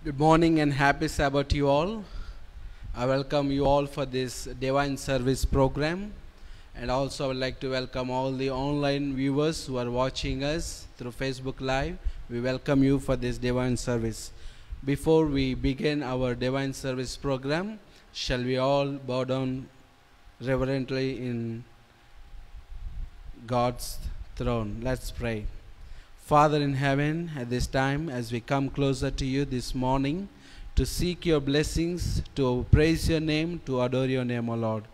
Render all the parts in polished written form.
Good morning and happy Sabbath to you all. I welcome you all for this divine service program, and also I would like to welcome all the online viewers who are watching us through Facebook Live. We welcome you for this divine service. Before we begin our divine service program, shall we all bow down reverently in God's throne? Let's pray. Father in heaven, at this time, as we come closer to you this morning, to seek your blessings, to praise your name, to adore your name, O Lord.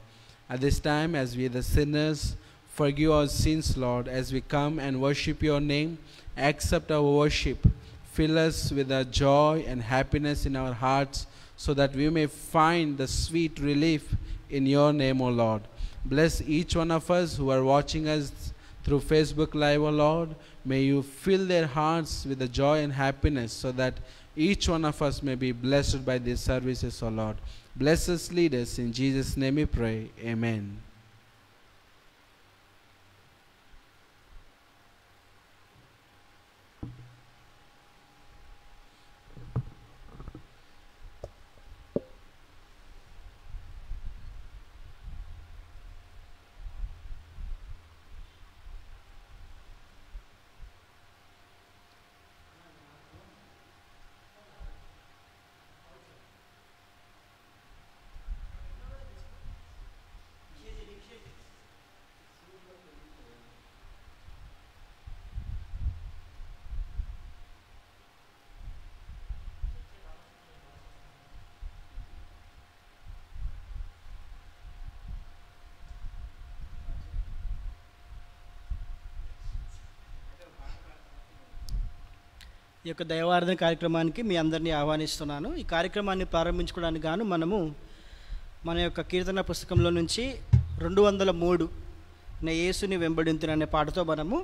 At this time, as we the sinners, forgive our sins, Lord, as we come and worship your name, accept our worship, fill us with the joy and happiness in our hearts, so that we may find the sweet relief in your name, O Lord. Bless each one of us who are watching us through Facebook Live, O Lord. May you fill their hearts with the joy and happiness, so that each one of us may be blessed by these services, O Lord. Bless us, lead us. In Jesus' name we pray. Amen. ఈ యొక్క దైవారాధన కార్యక్రమానికి మీ అందరినీ ఆహ్వానిస్తున్నాను. ఈ కార్యక్రమాన్ని ప్రారంభించుకోవడానికి గాను మనము మన యొక్క కీర్తన పుస్తకంలో నుంచి 203 నే యేసుని వెంబడింతును అనే పాటతో మనము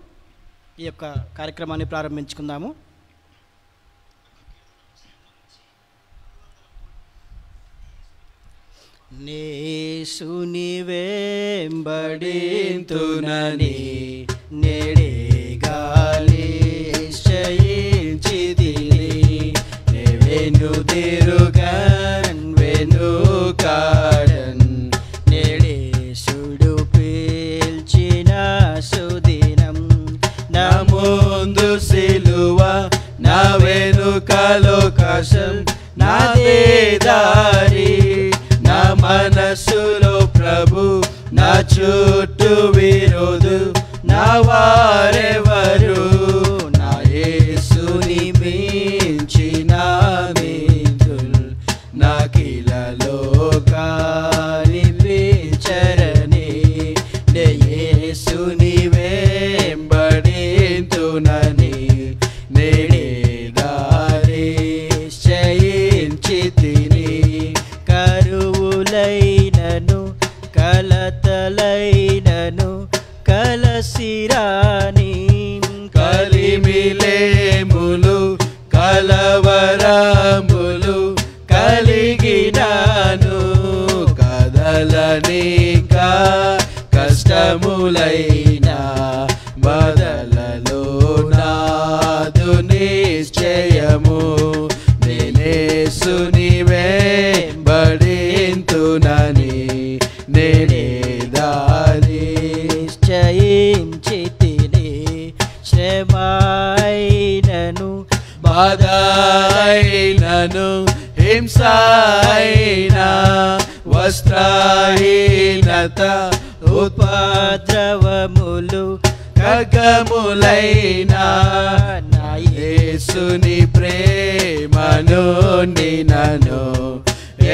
ఈ యొక్క కార్యక్రమాన్ని ప్రారంభించుకుందాము. యేసుని వెంబడింతునని నేడే గాలి వెనుకాడన్ నేడేశుడు పీల్చిన సుదినం నా ముందు సిలువ నా వెనుకలో కసం నాదే దారి నా మనసులో ప్రభు నా చుట్టూ విరోధు నా వారెవరు నా యేసుని మించిన మిత్రులు నాకిలలో కనిపించరని నే యేసుని వెంబడింతునని నేడే దారి నిశ్చయించితిని కరువులైనను కలతలైనను కలసిరాని కలిమిలేములు కలవరములు కలిగినాను కదలనికా కష్టములైనా బదలలో నాదు నిశ్చయము నేనేసుని వెంబడింతునని నేనే దారి నిశ్చయించితిని శ్రమైనను బాధైనను హింసైనా వస్త్రహీనత ఉపద్రవములు ఖడ్గములైనా నా యేసుని ప్రేమను నన్ను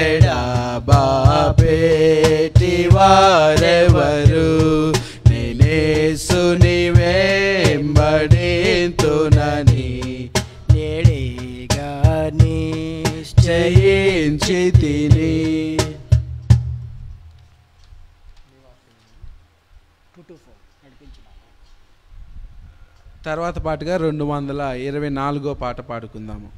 ఎడబాపెట్టి వారెవరు నేనేసుని వెంబడింతునని నేడేగా నిశ్చయించితిని. తర్వాత పాటగా 224 పాట పాడుకుందాము.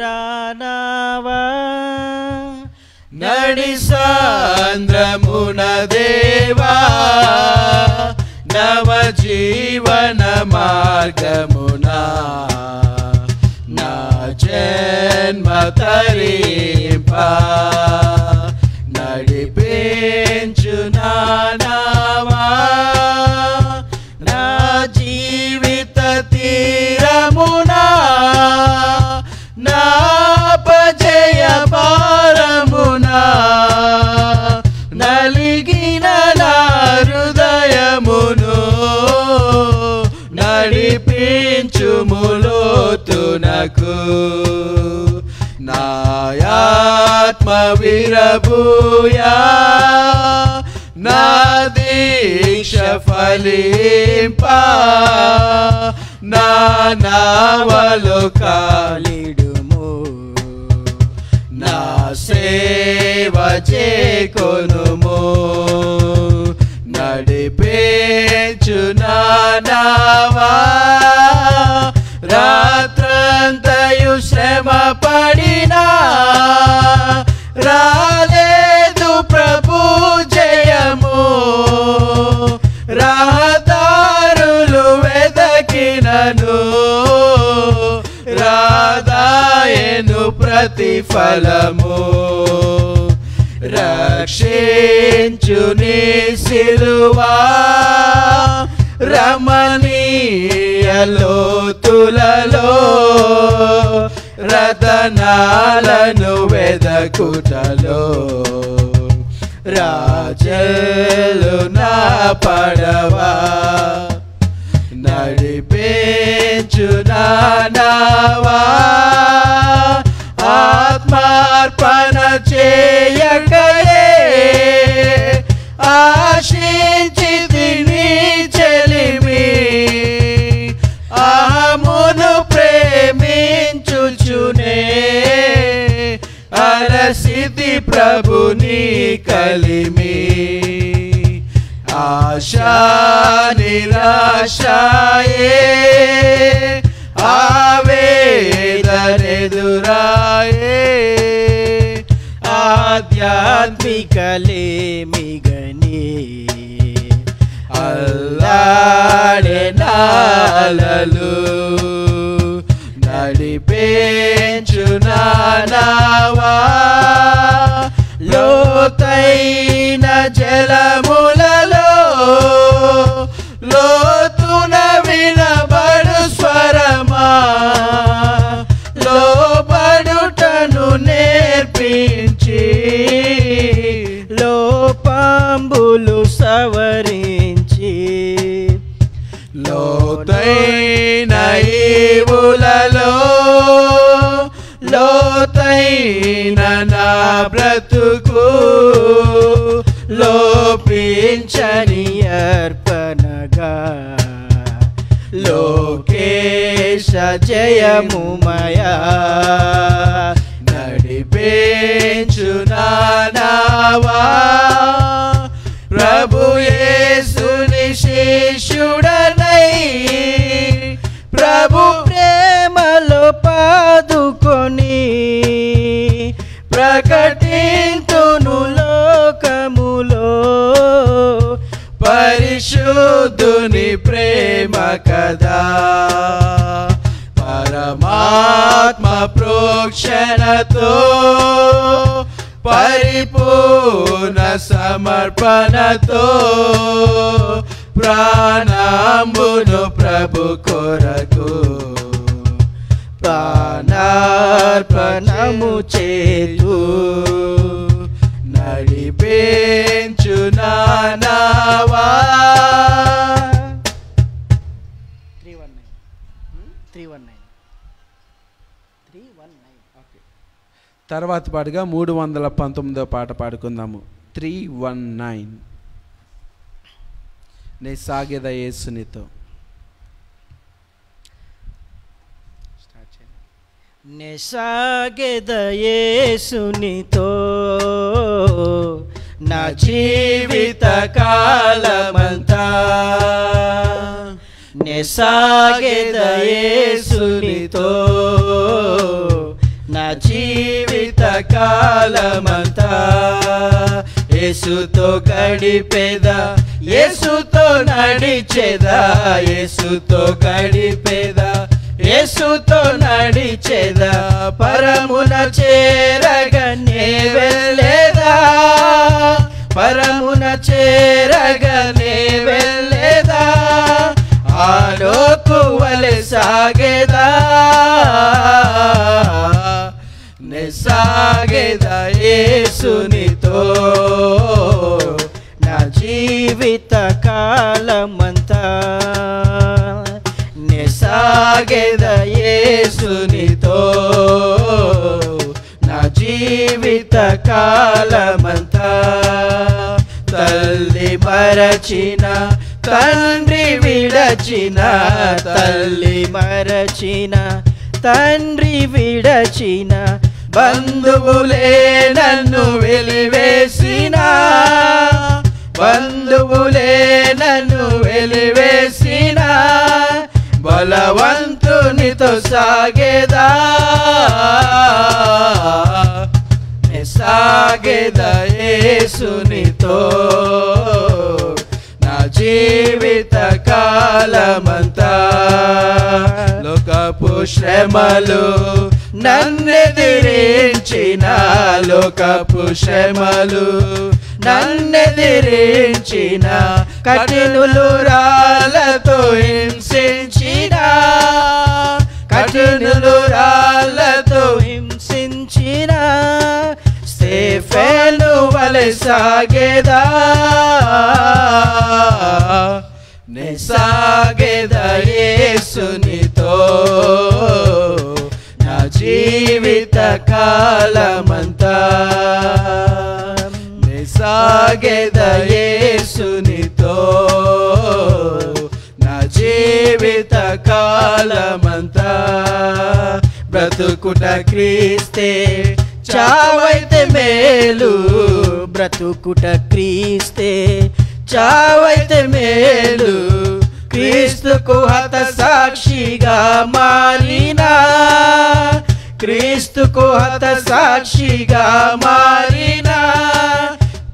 నడిపించునావా నడి సాంద్రమున దేవా నవ జీవన మార్గమునా నా జన్మ తరింప నడిపించు నావా నా జీవిత తీరమునా నాపజయ భారమునా నలిగిన నా హృదయమును నడిపించుములోతునకు నాయాత్మ విరబూయా నా దీక్ష ఫలింప నా నావలో కాలిడుము నా సేవ చేకొనుము నడిపించు నావా రాత్రంతయు శ్రమ పడినా రాలేదు ప్రభు జయము రహదారులు వెదకినను రాదాయను ప్రతిఫలము రక్షించు నీ సిలువా రమణీయ లోతులలో రతనాలను వెదకుటలో రాజలు నా పడవా నడిపించు నావా ఆత్మార్పణ చేయకయే ఆశించి నీ చెలిమి అహమును ప్రేమించుచునే అరసితి ప్రభుని కలిమి ఆశా నిరాశాయే ఆవేదనెదురాయే ఆధ్యాత్మికలేమిగని అల్లాడే నాలలు నడిపించు నావా లోతైన జలములలో లోతున వినబడు స్వరమా లోబడుటను నేర్పించి లోపంబులు సవరించి లోతైన ఈవులలో లోతైన నా బ్రతుకు లోపించని అర్పణగా లోకేశ జయముమయా నడిపించు నావా ప్రభు యేసుని శిష్యుడనై ప్రభు ప్రేమలో పాదుకొని ప్రకటింతును లోకములో పరిశుద్ధుని ప్రేమ కదా పరమాత్మ ప్రోక్షణతో పరిపూర్ణ సమర్పణతో ప్రాణంబును ప్రభు కొరకు ప్రాణార్పణము చేతు నడిపించు నావా 319 తర్వాత పాటుగా 319వ పాట పాడుకుందాము. 319 నే సాగెద యేసునితో. నే సాగెద యేసునితో నా జీవిత కాలమంతా నే సాగెద యేసునితో నా జీవిత కాలమంతా యేసుతో గడిపేదా, యేసుతో నడిచేదా, యేసుతో గడిపేదా, యేసుతో నడిచేదా, పరమున చేరగనే వెళ్ళేదా, పరమున చేరగనే వెళ్ళేదా, ఆలోకు వలె సాగేదా, నే సాగేదా యేసునితో నా జీవిత కాలమంతా, నే సాగేదా యేసునితో నా జీవిత కాలమంతా. తల్లి మరచిన తండ్రి విడచిన, తల్లి మరచిన తండ్రి విడచిన, బంధువులే నన్ను వెలివేసిన, బంధువులే నన్ను వెలివేసిన, బలవంతునితో సాగేదా, సాగేదా యేసునితో నా జీవిత కాలమంతా. లోకపు శ్రమలు నన్నెదిరించిన, లోకపు శ్రమలు నన్నెదిరించిన, కఠినులు రాళ్ళతో హింసించిన, కఠినులు రాళ్ళతో హింసించిన, స్టెఫెను వలె సాగేదా, నే సాగేదా యేసునితో నా జీవిత కాలమంతా, నే సాగేదా యేసునితో నా జీవిత కాలమంతా. బ్రతుకుట క్రీస్తే చావైతే మేలు, బ్రతుకుట క్రీస్తే చావైతే మేలు, క్రీస్తుకు హత సాక్షిగా మారినా, క్రీస్తుకు హత సాక్షిగా మారినా,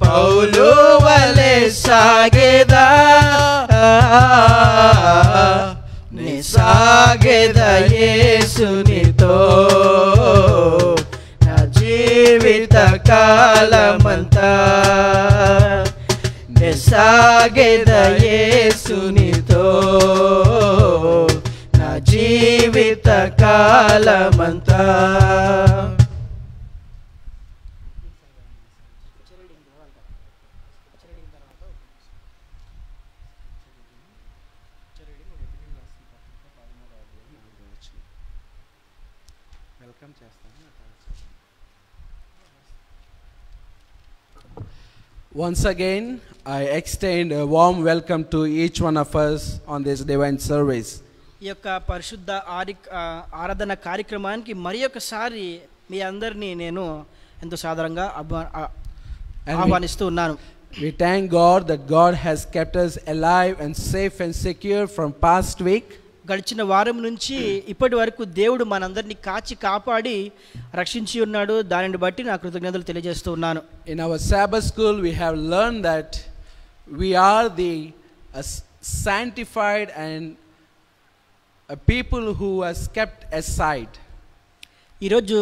పౌలు వలె సాగేదా, నే సాగేదా యేసునితో నా జీవిత కాలమంతా, నే సాగేదా యేసునితో నా జీవిత కాలమంతా. Once again, I extend a warm welcome to each one of us on this divine service. ఈ యొక్క పరిశుద్ధ ఆరాధన కార్యక్రమానికి మరి ఒకసారి మీ అందరినీ నేను ఎంతో సాధారణంగా ఆహ్వానిస్తూ ఉన్నాను. We thank God that God has kept us alive and safe and secure from past week. గడిచిన వారం నుంచి ఇప్పటి వరకు దేవుడు మనందరినీ కాచి కాపాడి రక్షించి ఉన్నాడు. దానిని బట్టి నా కృతజ్ఞతలు తెలియజేస్తూ ఉన్నాను. In our Sabbath school we have learned that we are the sanctified and a people who has kept aside. ఈరోజు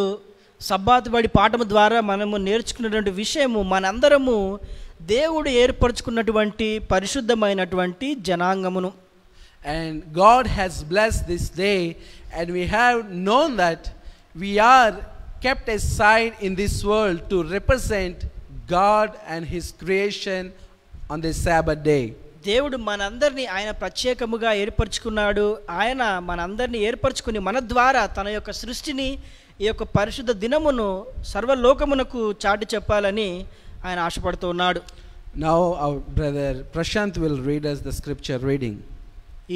సబ్బాతు బడి పాఠము ద్వారా మనము నేర్చుకున్నటువంటి విషయము, మనందరము దేవుడు ఏర్పరచుకున్నటువంటి పరిశుద్ధమైనటువంటి జనాంగమును. And God has blessed this day, and we have known that we are kept aside in this world to represent God and His creation on this Sabbath day. దేవుడు మనందరినీ ఆయన ప్రత్యేకముగా ఏర్పరచుకున్నాడు. ఆయన మనందరినీ ఏర్పరచుకుని మన ద్వారా తన యొక్క సృష్టిని, ఈ యొక్క పరిశుద్ధ దినమును సర్వలోకమునకు చాటి చెప్పాలని ఆయన ఆశపడుతూ ఉన్నాడు. Now our brother Prashant will read us the scripture reading.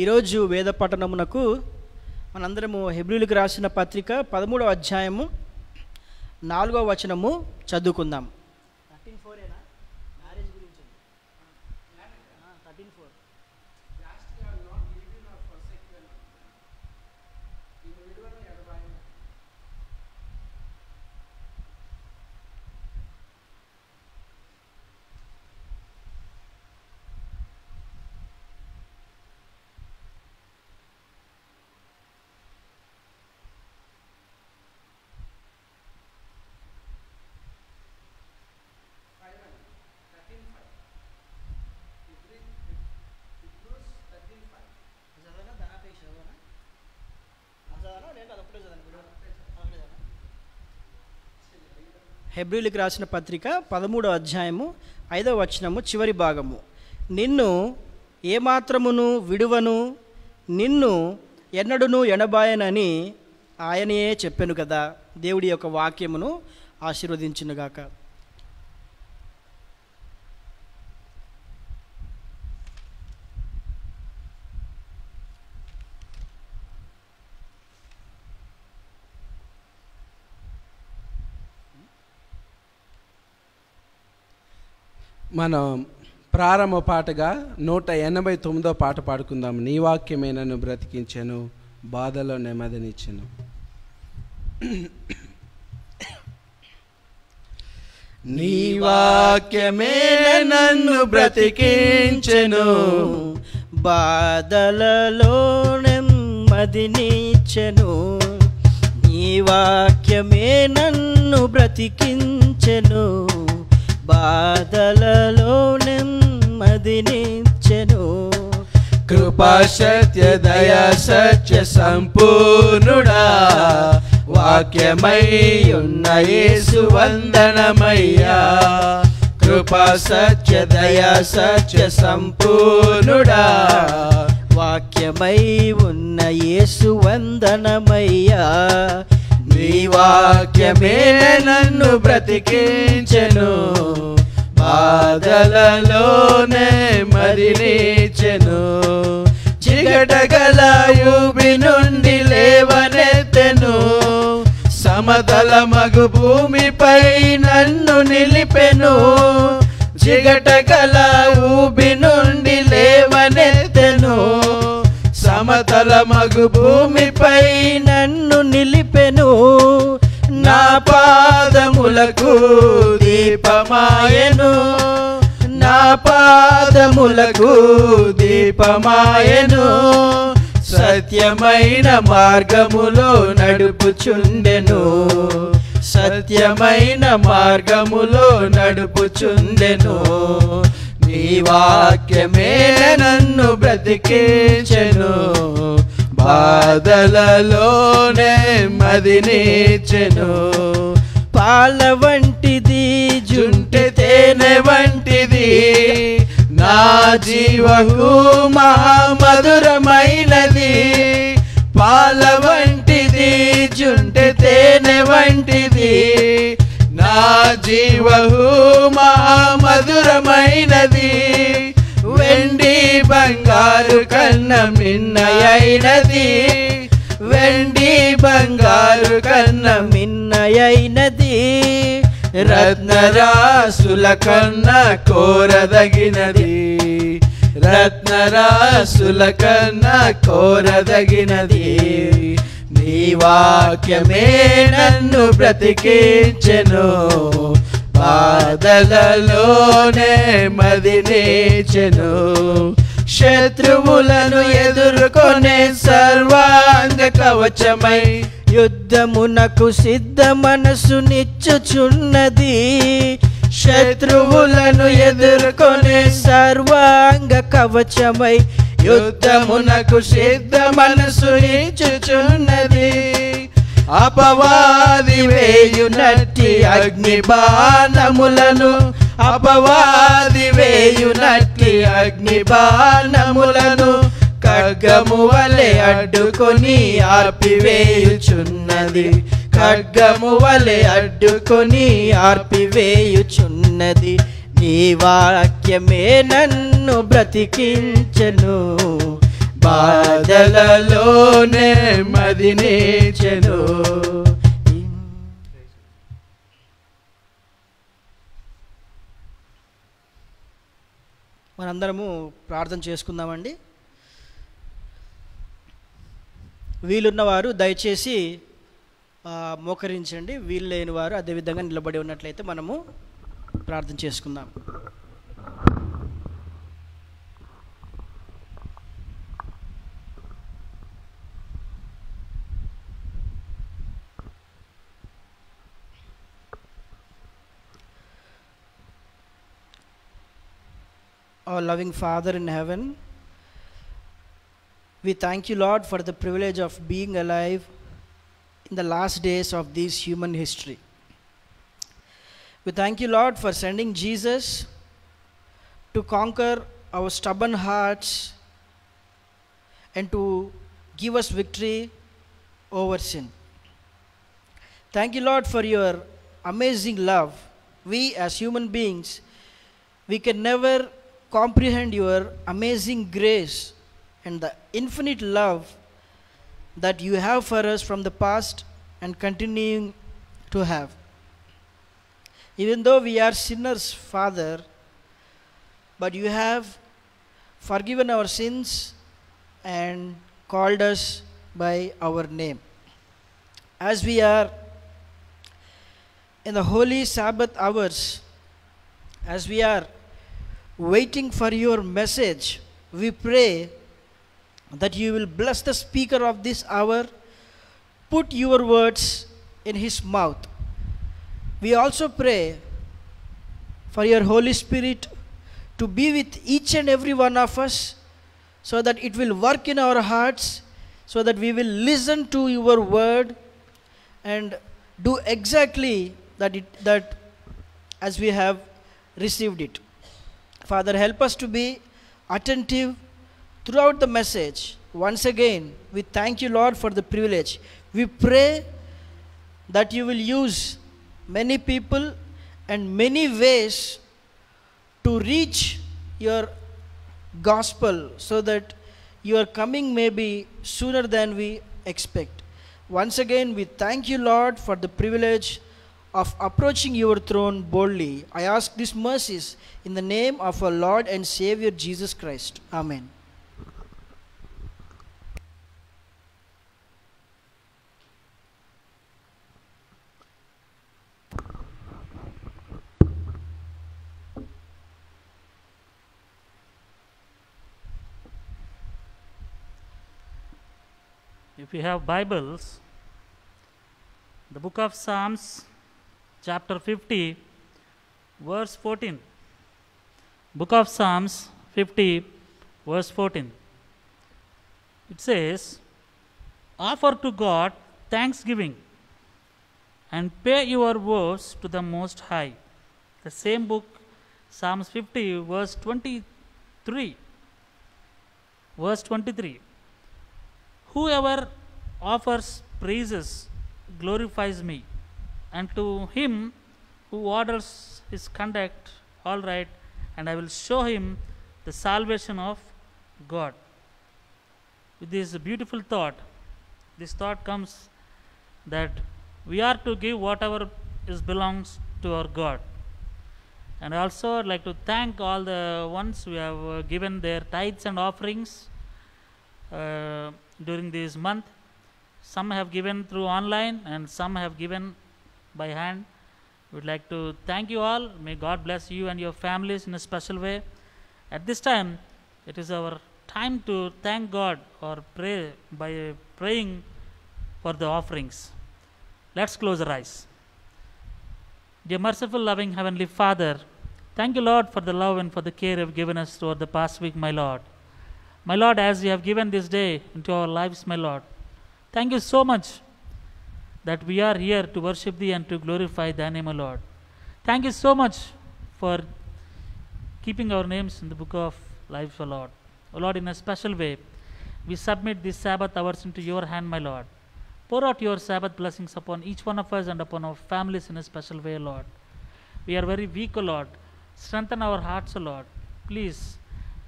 ఈరోజు వేద పఠనమునకు మనందరము హెబ్రీయులకు రాసిన పత్రిక 13వ అధ్యాయము 4వ వచనము చదువుకుందాం. 13:4 మ్యారేజ్ గురించి 13:4 13:4 హెబ్రీయులకు రాసిన పత్రిక 13వ అధ్యాయము 5వ వచనము చివరి భాగము. నిన్ను ఏమాత్రమును విడువను, నిన్ను ఎన్నడును ఎనబాయనని ఆయనే చెప్పెను కదా. దేవుడి యొక్క వాక్యమును ఆశీర్వదించునుగాక. మనం ప్రారంభ పాటగా 189వ పాట పాడుకుందాం. నీ వాక్యమే నన్ను బ్రతికించెను, బాధలో నెమ్మదినిచ్చెను. నీ వాక్యమే నన్ను బ్రతికించెను, బాధలలో నెమ్మదినిచ్చెను. నీ వాక్యమే నన్ను బ్రతికించెను, బాధలలో నెమ్మదినిచ్చెను. కృపా సత్య దయా సత్య సంపూర్ణుడా, వాక్యమై ఉన్న యేసు వందనమయ్యా. కృపా సత్య దయా సత్య సంపూర్ణుడా, వాక్యమై ఉన్న యేసు వందనమయ్యా. నీ వాక్యమే నన్ను బ్రతికించెను, బాధలలోనే మదినిచ్చెను. చిగటగల ఊబి నుండి లేవనెత్తెను, సమతల మగు భూమిపై నన్ను నిలిపెను. చిగటగల ఊబి నుండి లేవనెత్తెను, సమతల మగు భూమిపై నన్ను నిలిపెను. నా పాదములకు దీపమాయెను, నా పాదములకు దీపమాయెను. సత్యమైన మార్గములో నడుపుచుండెను, సత్యమైన మార్గములో నడుపుచుండెను. నీ వాక్యమే నన్ను బ్రతికించెను, బాధలలోనే మదినిచ్చెను. పాల వంటిది జుంటె తేనె వంటిది నా జీవకు మధురమైనది. పాల వంటిది జుంటె తేనె వంటిది నా జీవకు మధురమైనది. వెండి బంగారు కన్న మిన్నయైనది, వెండి బంగారు కన్న మిన్నయైనది. రత్నరాసుల కన్న కోరదగినది, రత్నరాసుల కన్న కోరదగినది. నీ వాక్యమే నన్ను బ్రతికించెను, బాధలలోనే మదినిచ్చెను. శత్రువులను ఎదుర్కొనే సర్వాంగ కవచమై యుద్ధమునకు సిద్ధ మనసు నిచ్చుచున్నది. శత్రువులను ఎదుర్కొనే సర్వాంగ కవచమై యుద్ధమునకు సిద్ధ మనసు ఇచ్చుచున్నది. అపవాది వేయునట్టి అగ్ని బాణములను, అపవాది వేయునట్టి అగ్ని బాణములను ఖడ్గము వలె అడ్డుకొని ఆర్పివేయుచున్నది, ఖడ్గము వలె అడ్డుకొని ఆర్పివేయుచున్నది. నీ వాక్యమే నన్ను బ్రతికించెను, బాధలలోనే మదినిచ్చెను. మనందరము ప్రార్థన చేసుకుందామండి. వీలున్నవారు దయచేసి మోకరించండి, వీలు లేని వారు అదేవిధంగా నిలబడి ఉన్నట్లయితే మనము ప్రార్థన చేసుకుందాం. Our loving Father in heaven, we thank you, Lord, for the privilege of being alive in the last days of this human history. We thank you, Lord, for sending Jesus to conquer our stubborn hearts and to give us victory over sin. Thank you, Lord, for your amazing love. We as human beings, we can never comprehend your amazing grace and the infinite love that you have for us from the past and continuing to have. Even though we are sinners, Father, but you have forgiven our sins and called us by our name. As we are in the holy Sabbath hours, as we are waiting for your message, we pray that you will bless the speaker of this hour, put your words in his mouth. We also pray for your Holy Spirit to be with each and every one of us, so that it will work in our hearts, so that we will listen to your word and do exactly that as we have received it. Father, help us to be attentive throughout the message. Once again, we thank you, Lord, for the privilege. We pray that you will use many people and many ways to reach your gospel, so that your coming may be sooner than we expect. Once again, we thank you, Lord, for the privilege of approaching your throne boldly. I ask these mercies in the name of our Lord and Savior Jesus Christ. Amen. If you have Bibles, the book of Psalms, chapter 50, verse 14. Book of Psalms 50, verse 14. It says, "Offer to God thanksgiving and pay your vows to the Most High." The same book, Psalms 50, verse 23. Verse 23. "Whoever offers praises glorifies me, and to him who orders his conduct all right, and I will show him the salvation of God." With this beautiful thought, this thought comes that we are to give whatever belongs to our God. And I also would like to thank all the ones who have given their tithes and offerings during this month. Some have given through online and some have given by hand. We would like to thank you all. May God bless you and your families in a special way. At this time, it is our time to thank God or pray by praying for the offerings. Let's close our eyes. Dear merciful, loving Heavenly Father, thank you, Lord, for the love and for the care you have given us throughout the past week, my Lord. My Lord, as you have given this day into our lives, my Lord, thank you so much that we are here to worship Thee and to glorify Thy name, O Lord. Thank you so much for keeping our names in the book of life, O Lord. O Lord, in a special way, we submit these Sabbath hours into your hand, my Lord. Pour out your Sabbath blessings upon each one of us and upon our families in a special way, Lord. We are very weak, O Lord. Strengthen our hearts, O Lord. Please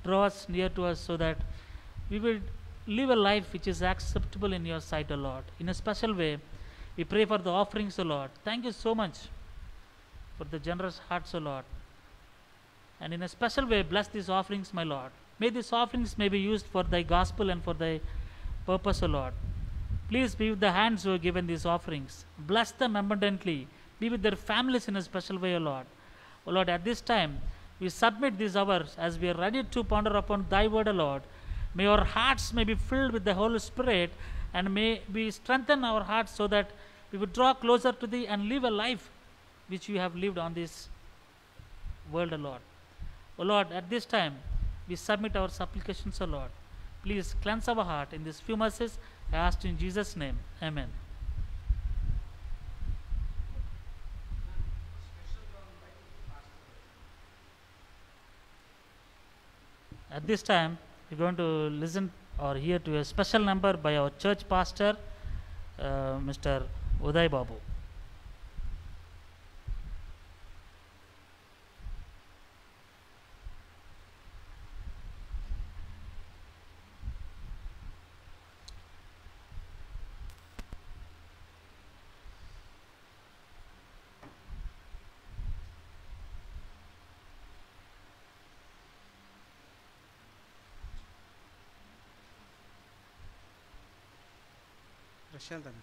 draw us near to us so that we will live a life which is acceptable in your sight, O Lord. In a special way, we pray for the offerings, O Lord. Thank you so much for the generous hearts, O Lord. And in a special way, bless these offerings, my Lord. May these offerings may be used for Thy gospel and for Thy purpose, O Lord. Please be with the hands who have given these offerings. Bless them abundantly. Be with their families in a special way, O Lord. O Lord, at this time, we submit these hours as we are ready to ponder upon Thy word, O Lord. May our hearts may be filled with the Holy Spirit, and may we strengthen our hearts so that we would draw closer to Thee and live a life which you have lived on this world, O Lord. O Lord, at this time, we submit our supplications, O Lord. Please cleanse our heart in these few mercies. I ask in Jesus' name. Amen. At this time, we're going to listen or hear to a special number by our church pastor, Mr. Uday Babu. Prashanth అన్న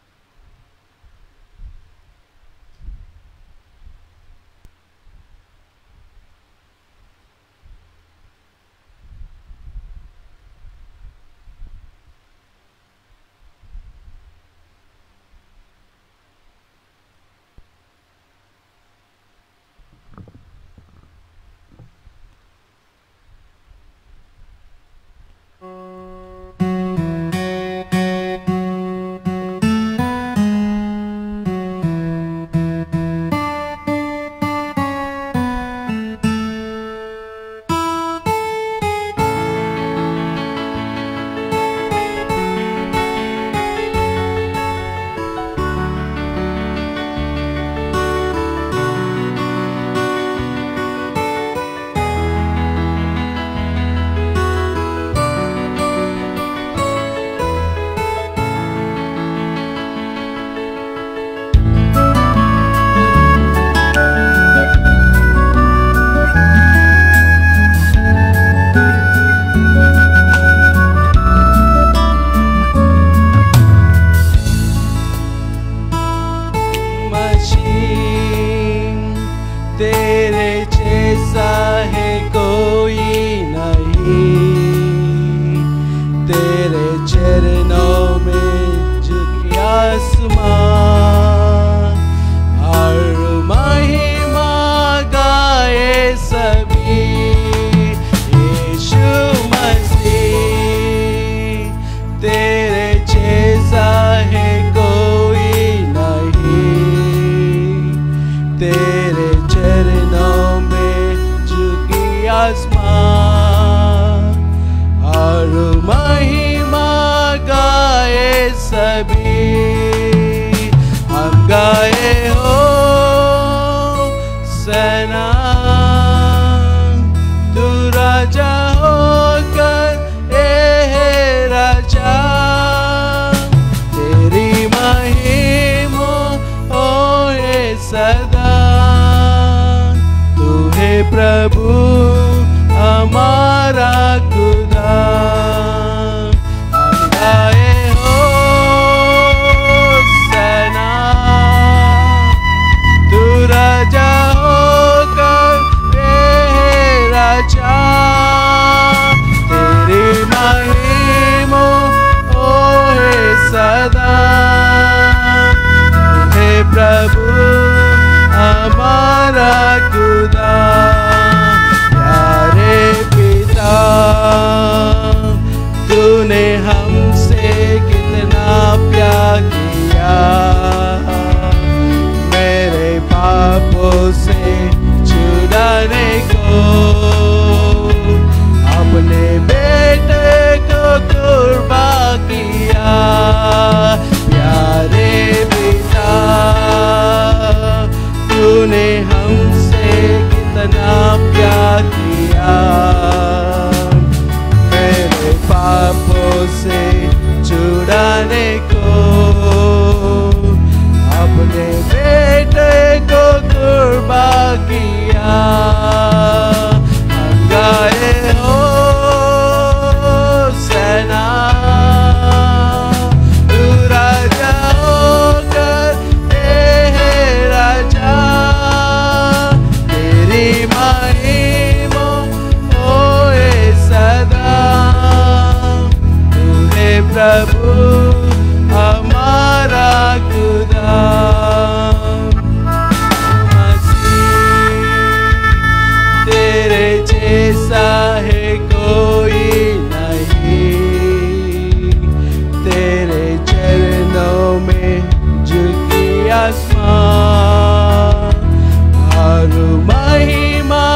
महिमा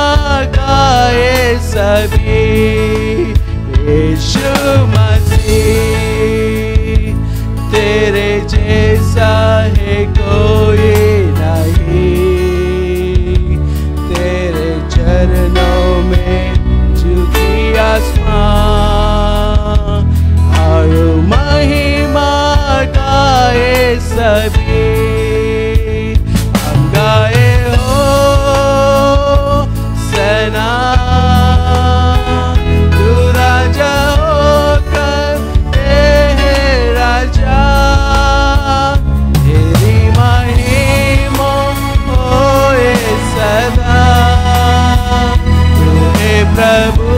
गाए सभी यीशु मसीह, तेरे जैसा है कोई नहीं, तेरे चरणों में झुकी आसमां, और महिमा गाए सभी, हम गाए हो सना, तू राजा होकर है राजा, तेरी महिमा होए सदा, तू है प्रभु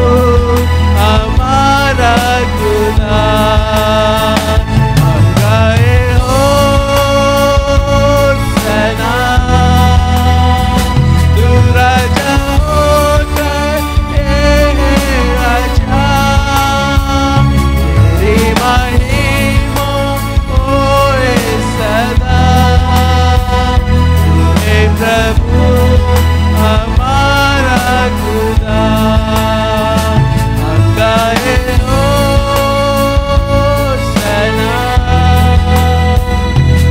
हमारा खुदा, हम गाए हो सना, तू राजा होकर है राजा, तेरी महिमा होए सदा, तू है प्रभु हमारा खुदा, हम गाए हो सना,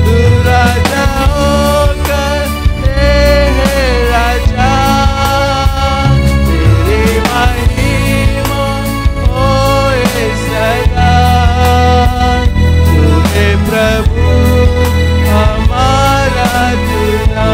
तू राजा होकर है राजा, तेरी महिमा होए सदा, तू है प्रभु हमारा खुदा.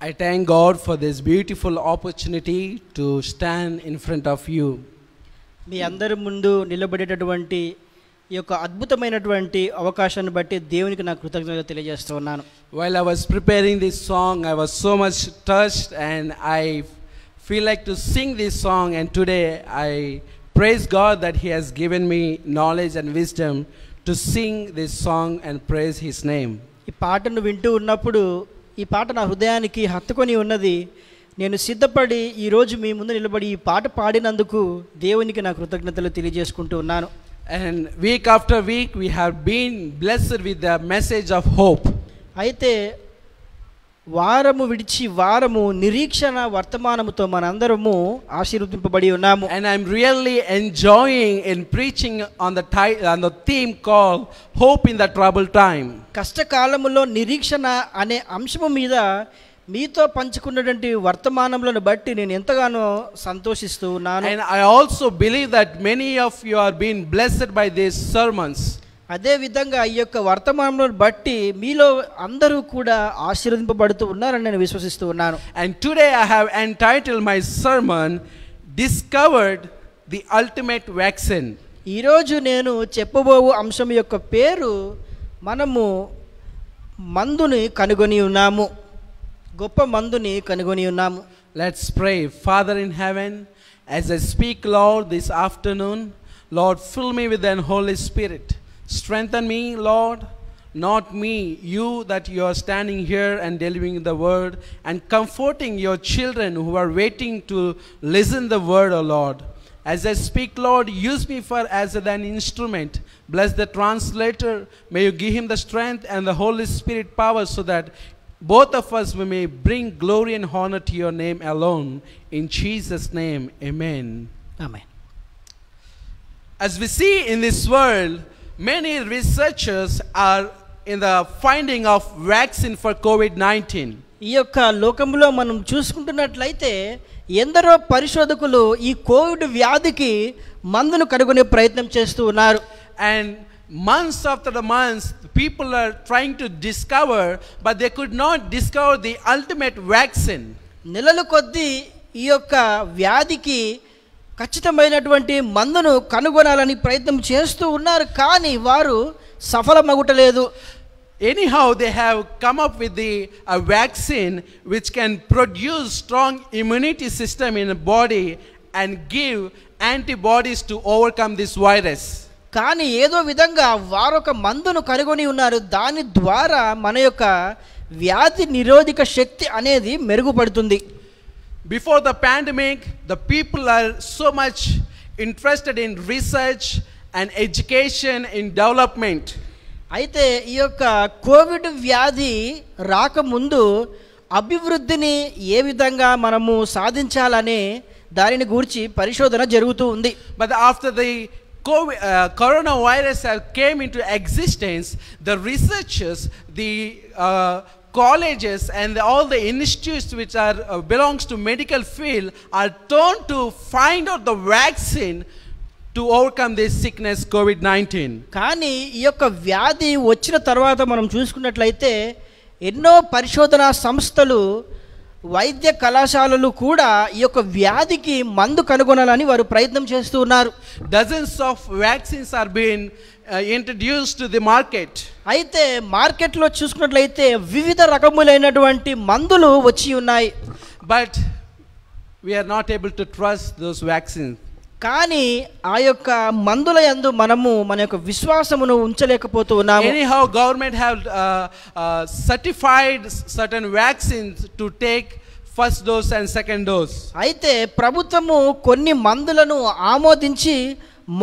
I thank God for this beautiful opportunity to stand in front of you. మీ అందరి ముందు నిలబడేటటువంటి ఈ యొక్క అద్భుతమైనటువంటి అవకాశాన్ని బట్టి దేవునికి నా కృతజ్ఞతలు తెలియజేస్తూ ఉన్నాను. While I was preparing this song, I was so much touched and I feel like to sing this song, and today I praise God that He has given me knowledge and wisdom to sing this song and praise His name. ఈ పాటను వింటూ ఉన్నప్పుడు ఈ పాట నా హృదయానికి హత్తుకొని ఉన్నది. నేను సిద్ధపడి ఈరోజు మీ ముందు నిలబడి ఈ పాట పాడినందుకు దేవునికి నా కృతజ్ఞతలు తెలియజేసుకుంటూ ఉన్నాను. And week after week we have been blessed with the message of hope. అయితే వారము విడిచి వారము నిరీక్షణ వర్తమానముతో మనందరము ఆశీర్వదింపబడి ఉన్నాము. And I'm really enjoying in preaching on the theme called hope in the troubled time. కష్టకాలములో నిరీక్షణ అనే అంశము మీద మీతో పంచుకున్నటువంటి వర్తమానములను బట్టి నేను ఎంతగానో సంతోషిస్తూ ఉన్నాను. And I also believe that many of you are being blessed by these sermons. అదే విధంగా ఈ యొక్క వర్తమానములను బట్టి మీలో అందరూ కూడా ఆశీర్వదింపబడుతూ ఉన్నారని నేను విశ్వసిస్తూ ఉన్నాను. And today I have entitled my sermon Discovered the Ultimate Vaccine. ఈరోజు నేను చెప్పబోవు అంశం యొక్క పేరు మనము మందుని కనుగొని ఉన్నాము, గొప్ప మందుని కనుగొని ఉన్నాము. Let's pray. Father in heaven, as I speak, Lord, this afternoon, Lord, fill me with the Holy Spirit. Strengthen me, Lord. not me, you that you are standing here and delivering the word and comforting your children who are waiting to listen the word, O Lord. As I speak, Lord, use me as an instrument. Bless the translator. May you give him the strength and the Holy Spirit power so that both of us we may bring glory and honor to your name alone. In Jesus' name, amen. Amen. As we see in this world, many researchers are in the finding of vaccine for COVID-19. ఈ యొక్క లోకంలో మనం చూసుకుంటున్నట్లయితే ఎందరో పరిశోధకులు ఈ Covid వ్యాధికి మందును కనుగొనే ప్రయత్నం చేస్తూ ఉన్నారు. And months after the months, people are trying to discover, but they could not discover the ultimate vaccine. నెలల కొద్దీ ఈ యొక్క వ్యాధికి ఖచ్చితమైనటువంటి మందును కనుగొనాలని ప్రయత్నం చేస్తూ ఉన్నారు, కానీ వారు సఫలమగుటలేదు. Anyhow, they have come up with a vaccine which can produce strong immunity system in the body and give antibodies to overcome this virus. కానీ ఏదో విధంగా వారొక మందును కనుగొని ఉన్నారు, దాని ద్వారా మన యొక్క వ్యాధి నిరోధక శక్తి అనేది మెరుగుపడుతుంది. Before the pandemic, the people are so much interested in research and education in development. అయితే ఈ యొక్క కోవిడ్ వ్యాధి రాకముందు అభివృద్ధిని ఏ విధంగా మనము సాధించాలనే దానిని గురించి పరిశోధన జరుగుతూ ఉంది. But after the coronavirus came into existence, the researchers, the colleges and all the institutes which are belongs to medical field are turned to find out the vaccine to overcome this sickness COVID-19. కానీ ఈ యొక్క వ్యాధి వచ్చిన తర్వాత మనం చూసుకున్నట్లయితే ఎన్నో పరిశోధనా సంస్థలు, వైద్య కళాశాలలు కూడా ఈ యొక్క వ్యాధికి మందు కనుగొనాలని వారు ప్రయత్నం చేస్తూ ఉన్నారు. Dozens of vaccines are being introduced to the market. అయితే మార్కెట్లో చూసుకున్నట్లయితే వివిధ రకములైనటువంటి మందులు వచ్చి ఉన్నాయి. But we are not able to trust those vaccines. కానీ ఆ యొక్క మందుల యందు మనము మన యొక్క విశ్వాసమును ఉంచలేకపోతూ ఉన్నాము. Anyhow, government have certified certain vaccines to take first dose and second dose. అయితే ప్రభుత్వము కొన్ని మందులను ఆమోదించి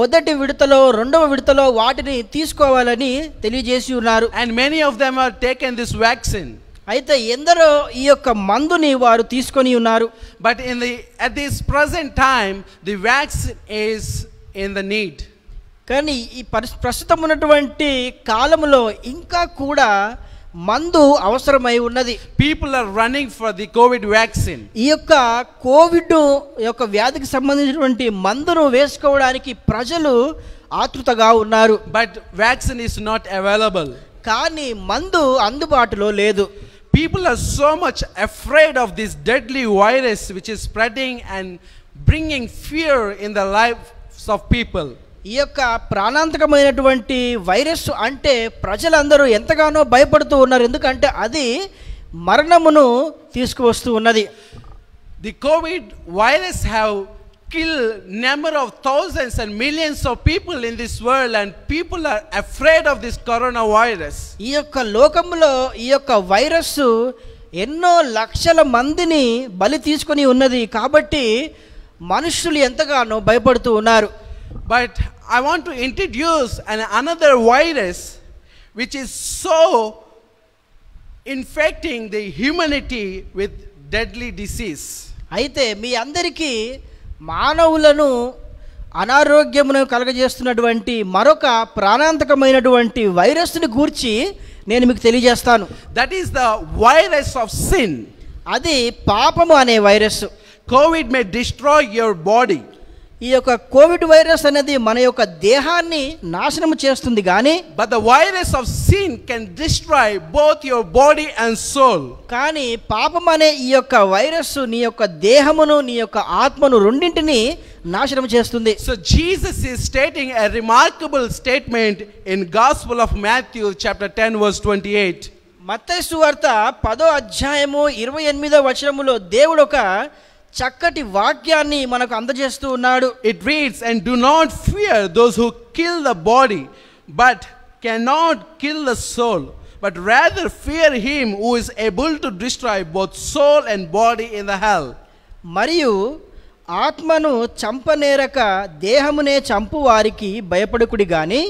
మొదటి విడతలో, రెండవ విడతలో వాటిని తీసుకోవాలని తెలియజేసి ఉన్నారు. And many of them have taken this vaccine. అయితే ఎందరో ఈ యొక్క మందుని వారు తీసుకొని ఉన్నారు. But at this present time, the vaccine is in the need. కానీ ఈ ప్రస్తుతం ఉన్నటువంటి కాలంలో ఇంకా కూడా మందు అవసరమై ఉన్నది. People are running for the COVID vaccine. ఈ యొక్క కోవిడ్ యొక్క వ్యాధికి సంబంధించినటువంటి మందును వేసుకోవడానికి ప్రజలు ఆతృతగా ఉన్నారు. But vaccine is not available. కానీ మందు అందుబాటులో లేదు. People are so much afraid of this deadly virus which is spreading and bringing fear in the lives of people. ఈ యొక్క ప్రాణాంతకమైనటువంటి వైరస్ అంటే ప్రజలందరూ ఎంతగానో భయపడుతూ ఉన్నారు, ఎందుకంటే అది మరణమును తీసుకువస్తూ ఉన్నది. The COVID virus have killed number of thousands and millions of people in this world, and people are afraid of this coronavirus. ఈ యొక్క లోకంలో ఈ యొక్క వైరస్ ఎన్నో లక్షల మందిని బలి తీసుకొని ఉన్నది, కాబట్టి మనుషులు ఎంతగానో భయపడుతూ ఉన్నారు. But I want to introduce another virus which is so infecting the humanity with deadly disease. అయితే మీ అందరికీ మానవులను అనారోగ్యమును కలగజేస్తున్నటువంటి మరొక ప్రాణాంతకమైనటువంటి వైరస్ని గూర్చి నేను మీకు తెలియజేస్తాను. That is the virus of sin. అది పాపము అనే virus. COVID may destroy your body. ఈ యొక్క కోవిడ్ వైరస్ అనేది మన యొక్క దేహాన్ని నాశనం చేస్తుంది, కానీ but the virus of sin can destroy both your body and soul. కానీ పాపం అనే ఈ యొక్క వైరస్ నీ యొక్క దేహమును, నీ యొక్క ఆత్మను రెండింటిని నాశనం చేస్తుంది. So Jesus is stating a remarkable statement in Gospel of Matthew chapter 10 verse 28. మత్తయి సువార్త 10వ అధ్యాయము 28వ వచనములో దేవుడు ఒక చక్కటి వాక్యాన్ని మనకు అందజేస్తూ ఉన్నాడు. It reads, and do not fear those who kill the body, but cannot kill the soul, but rather fear him who is able to destroy both soul and body in the hell. మరియు ఆత్మను చంపనేరక దేహమునే చంపు వారికి భయపడుకుడి గాని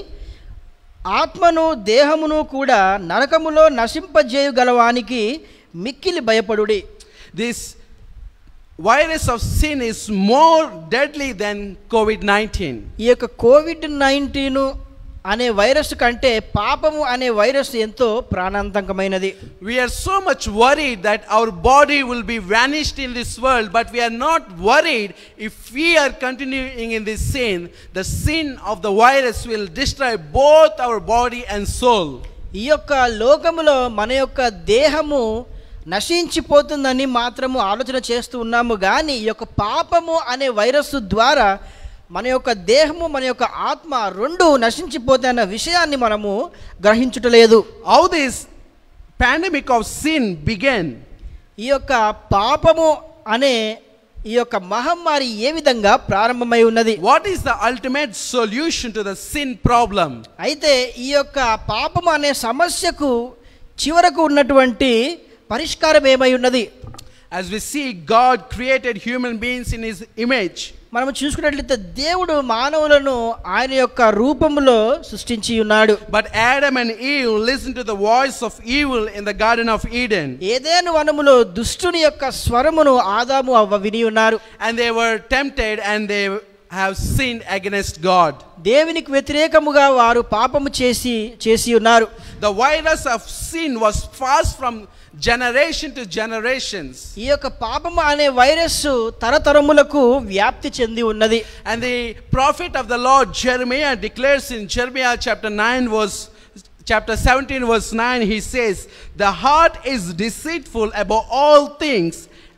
ఆత్మను దేహమును కూడా నరకములో నశింపజేయుగలవానికి మిక్కిలి భయపడుడి. This virus of sin is more deadly than COVID-19. ఈ యొక్క కోవిడ్-19 అనే వైరస్ కంటే పాపము అనే వైరస్ ఎంతో ప్రాణాంతకమైనది. We are so much worried that our body will be vanished in this world, but we are not worried if we are continuing in this sin. The sin of the virus will destroy both our body and soul. ఈ యొక్క లోకములో మన యొక్క దేహము నశించిపోతుందని మాత్రము ఆలోచన చేస్తూ ఉన్నాము కానీ ఈ యొక్క పాపము అనే వైరస్ ద్వారా మన యొక్క దేహము మన యొక్క ఆత్మ రెండు నశించిపోతాయన్న విషయాన్ని మనము గ్రహించుటలేదు. How this pandemic of sin began? ఈ యొక్క పాపము అనే ఈ యొక్క మహమ్మారి ఏ విధంగా ప్రారంభమై ఉన్నది? What is the ultimate solution to the sin problem? అయితే ఈ యొక్క పాపము అనే సమస్యకు చివరకు ఉన్నటువంటి పరిష్కారం ఏమై ఉన్నది? As we see, God created human beings in his image. మనం చూసుకున్నట్లయితే దేవుడు మానవులను ఆయన యొక్క రూపములో సృష్టించి ఉన్నాడు. But Adam and Eve listened to the voice of evil in the Garden of Eden. ఏదెను వనములో దుష్టుని యొక్క స్వరమును ఆదాము అవ్వ విని ఉన్నారు. And they were tempted and they have sinned against God. దేవునికి వ్యతిరేకముగా వారు పాపము చేసి ఉన్నారు. The virus of sin was passed from generation to generations. ఈ యొక్క పాపము అనే వైరస్ తరతరములకు వ్యాప్తి చెంది ఉన్నది. And the prophet of the Lord Jeremiah declares in Jeremiah chapter 17 verse 9, he says, "The heart is deceitful above all things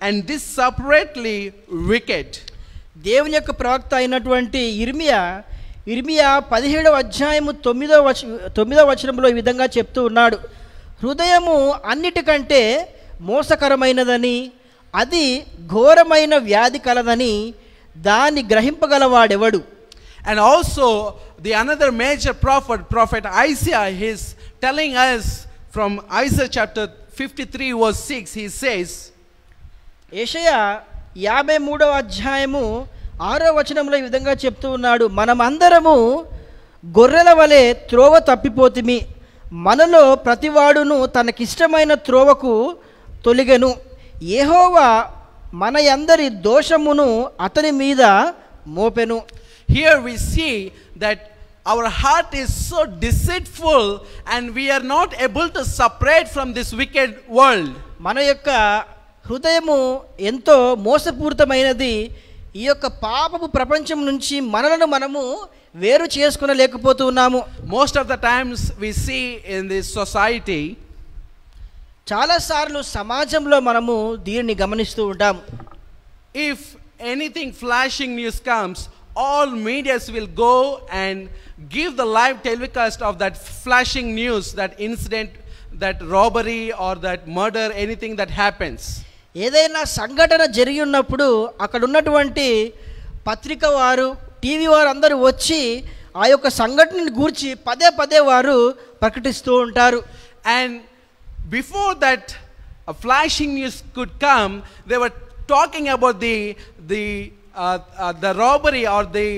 and disseparately wicked." దేవుని యొక్క ప్రవక్త అయినటువంటి ఇర్మియా 17వ అధ్యాయము 9వ వచనంలో ఈ విధంగా చెప్తూ ఉన్నాడు, హృదయము అన్నిటికంటే మోసకరమైనదని అది ఘోరమైన వ్యాధి కలదని దాన్ని గ్రహింపగలవాడెవడు. And also the another major prophet Isaiah, is telling us from Isaiah chapter 53 verse 6, he says, యెషయా 53వ అధ్యాయము 6వ వచనంలో ఈ విధంగా చెప్తూ ఉన్నాడు, మనమందరము గొర్రెల వలె త్రోవ తప్పిపోతిమి, మనలో ప్రతివాడును తనకిష్టమైన త్రోవకు తొలిగెను, యెహోవా మన యందరి దోషమును అతని మీద మోపెను. Here we see that our heart is so deceitful and we are not able to separate from this wicked world. మన యొక్క హృదయము ఎంతో మోసపూరితమైనది. ఈ యొక్క పాపపు ప్రపంచం నుంచి మనలను మనము వేరు చేసుకొనలేకపోతూ ఉన్నాము. Most of the times we see in this society, చాలాసార్లు సమాజంలో మనము దీనిని గమనిస్తూ ఉంటాము. if anything flashing news comes, all medias will go and give the live telecast of that flashing news, that incident, that robbery or that murder, anything that happens. ఏదైనా సంఘటన జరిగి ఉన్నప్పుడు అక్కడ ఉన్నటువంటి పత్రిక వారు, టీవీ వారు అందరూ వచ్చి ఆ యొక్క సంఘటనని గూర్చి పదే పదే వారు ప్రకటిస్తూ ఉంటారు. And before that a flashing news could come, they were talking about the robbery or the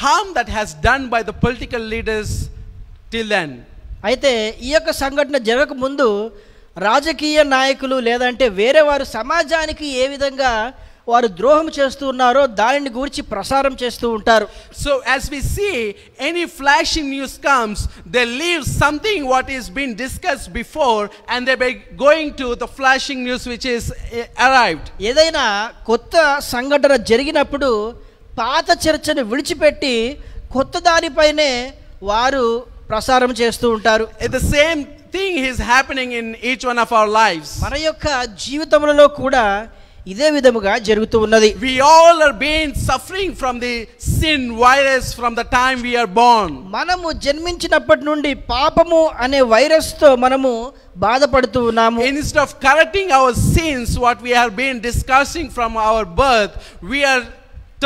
harm that has done by the political leaders till then. అయితే ఈ యొక్క సంఘటన జరగక ముందు రాజకీయ నాయకులు లేదంటే వేరే వారు సమాజానికి ఏ విధంగా వారు ద్రోహం చేస్తూ ఉన్నారో దానిని గురించి ప్రసారం చేస్తూ ఉంటారు. So as we see, any flashing news comes, they leave something what is been discussed before and they be going to the flashing news which is arrived. ఏదైనా కొత్త సంఘటన జరిగినప్పుడు పాత చర్చను విడిచిపెట్టి కొత్త దానిపైనే వారు ప్రసారం చేస్తూ ఉంటారు. The same thing is happening in each one of our lives. మన యొక్క జీవితములలో కూడా ఇదే విధముగా జరుగుతూ ఉన్నది. We all are being suffering from the sin virus from the time we are born. మనము జన్మించినప్పటి నుండి పాపము అనే వైరస్ తో మనము బాధపడుతూ ఉన్నాము. Instead of correcting our sins, what we have been discussing from our birth, we are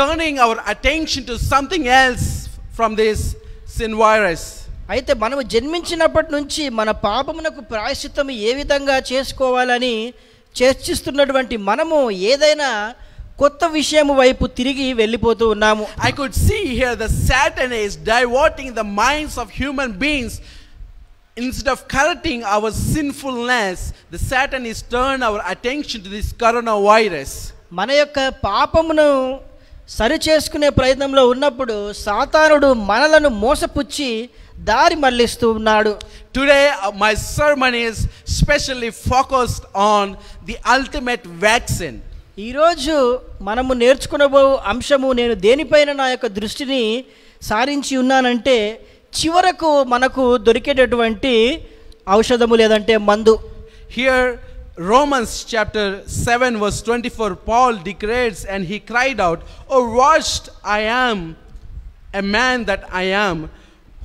turning our attention to something else from this sin virus. అయితే మనము జన్మించినప్పటి నుంచి మన పాపమునకు ప్రాయశ్చిత్తం ఏ విధంగా చేసుకోవాలని చర్చిస్తున్నటువంటి మనము ఏదైనా కొత్త విషయం వైపు తిరిగి వెళ్ళిపోతూ ఉన్నాము. I could see here the Satan is diverting the minds of human beings. Instead of correcting our sinfulness, the Satan is turned our attention to this coronavirus. మన యొక్క పాపమును సరి చేసుకునే ప్రయత్నంలో ఉన్నప్పుడు సాతానుడు మనలను మోసపుచ్చి దారి మళ్లిస్తూ ఉన్నాడు. Today my sermon is specially focused on the ultimate vaccine. ఈరోజు మనము నేర్చుకునబో అంశము నేను దేనిపైన నా యొక్క దృష్టిని సారించి ఉన్నానంటే చివరకు మనకు దొరికేటటువంటి ఔషధము లేదంటే మందు. Here Romans chapter 7 verse 24, Paul declares and he cried out, "Oh washed I am a man that I am,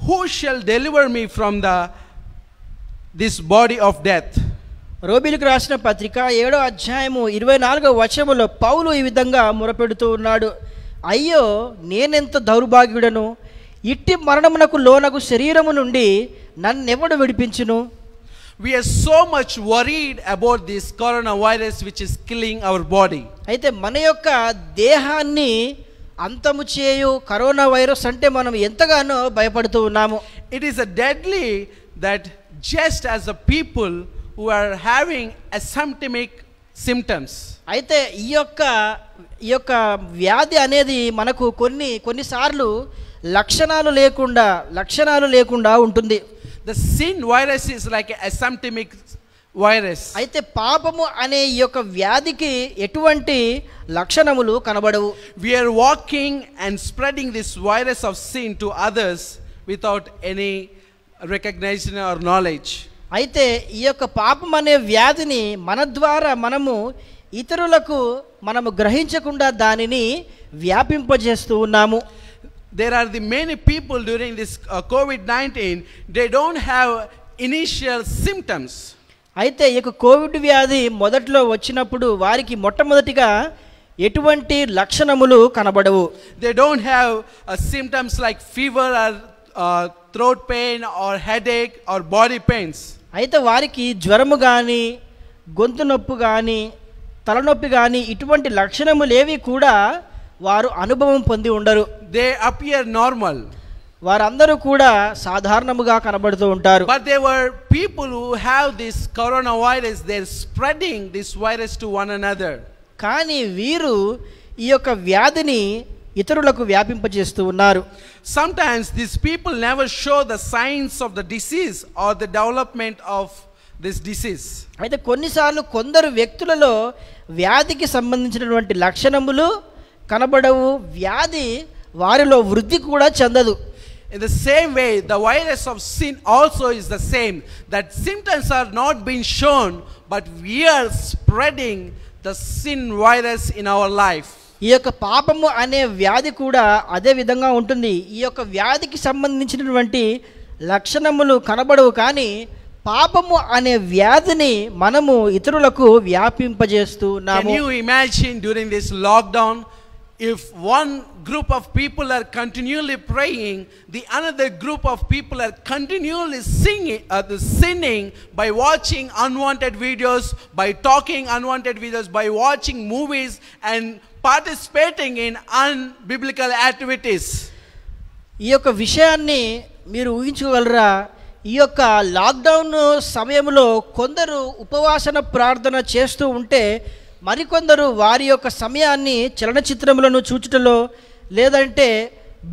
who shall deliver me from this body of death?" రోమీయులకు రాసిన పత్రిక 7వ అధ్యాయము 24వ వచనములో పౌలు ఈ విధంగా మొరపెడుతూ ఉన్నాడు, అయ్యో నేనెంత దౌర్భాగ్యుడను, ఇట్టి మరణమునకు లోనగు శరీరము నుండి నన్నెవడు విడిపించును. We are so much worried about this coronavirus which is killing our body. అయితే మన యొక్క దేహాన్ని అంతము చేయు కరోనా వైరస్ అంటే మనం ఎంతగానో భయపడుతూ ఉన్నాము. It is a deadly that just as the people who are having asymptomatic symptoms. అయితే ఈ యొక్క వ్యాధి అనేది మనకు కొన్నిసార్లు లక్షణాలు లేకుండా ఉంటుంది. The sin virus is like an asymptomatic virus. అయితే పాపము అనే ఈ యొక్క వ్యాధికి ఎటువంటి లక్షణములు కనబడవు. We are walking and spreading this virus of sin to others without any recognition or knowledge. అయితే ఈ యొక్క పాపం అనే వ్యాధిని మన ద్వారా మనము ఇతరులకు మనము గ్రహించకుండా దానిని వ్యాపింపజేస్తూ ఉన్నాము. There are the many people during this COVID-19, they don't have initial symptoms. అయితే ఈ కోవిడ్ వ్యాధి మొదట్లో వచ్చినప్పుడు వారికి మొట్టమొదటిగా ఎటువంటి లక్షణములు కనబడవు. They don't have symptoms like fever or throat pain or headache or body pains. అయితే వారికి జ్వరము కానీ గొంతు నొప్పి కానీ తలనొప్పి కానీ ఇటువంటి లక్షణములేవి కూడా వారు అనుభవం పొంది ఉండరు. They appear normal. వారందరూ కూడా సాధారణముగా కనబడుతూ ఉంటారు. But there were people who have this coronavirus, they're spreading this virus to one another. కానీ వీరు ఈ యొక్క వ్యాధిని ఇతరులకు వ్యాపింపజేస్తూ ఉన్నారు. Sometimes these people never show the signs of the disease or the development of this disease. అయితే కొన్నిసార్లు కొందరు వ్యక్తులలో వ్యాధికి సంబంధించినటువంటి లక్షణములు కనబడవు, వ్యాధి వారిలో వృద్ధి కూడా చెందదు. In the same way, the virus of sin also is the same, that symptoms are not being shown, but we are spreading the sin virus in our life. ఈ యొక్క పాపము అనే వ్యాధి కూడా అదే విధంగా ఉంటుంది. ఈ యొక్క వ్యాధికి సంబంధించినటువంటి లక్షణములు కనబడవు, కానీ పాపము అనే వ్యాధిని మనము ఇతరులకు వ్యాపింపజేస్తూ ఉన్నాము. Can you imagine during this lockdown, if one group of people are continually praying, the another group of people are continually sinning by watching unwanted videos, by talking unwanted videos, by watching movies and participating in unbiblical activities. ఈ యొక్క విషయాన్ని మీరు ఊహించగలరా? ఈ యొక్క lockdown సమయంలో కొందరు ఉపవాసన ప్రార్థన చేస్తూ ఉంటే మరికొందరు వారి యొక్క సమయాన్ని చలనచిత్రములను చూచుటలో లేదంటే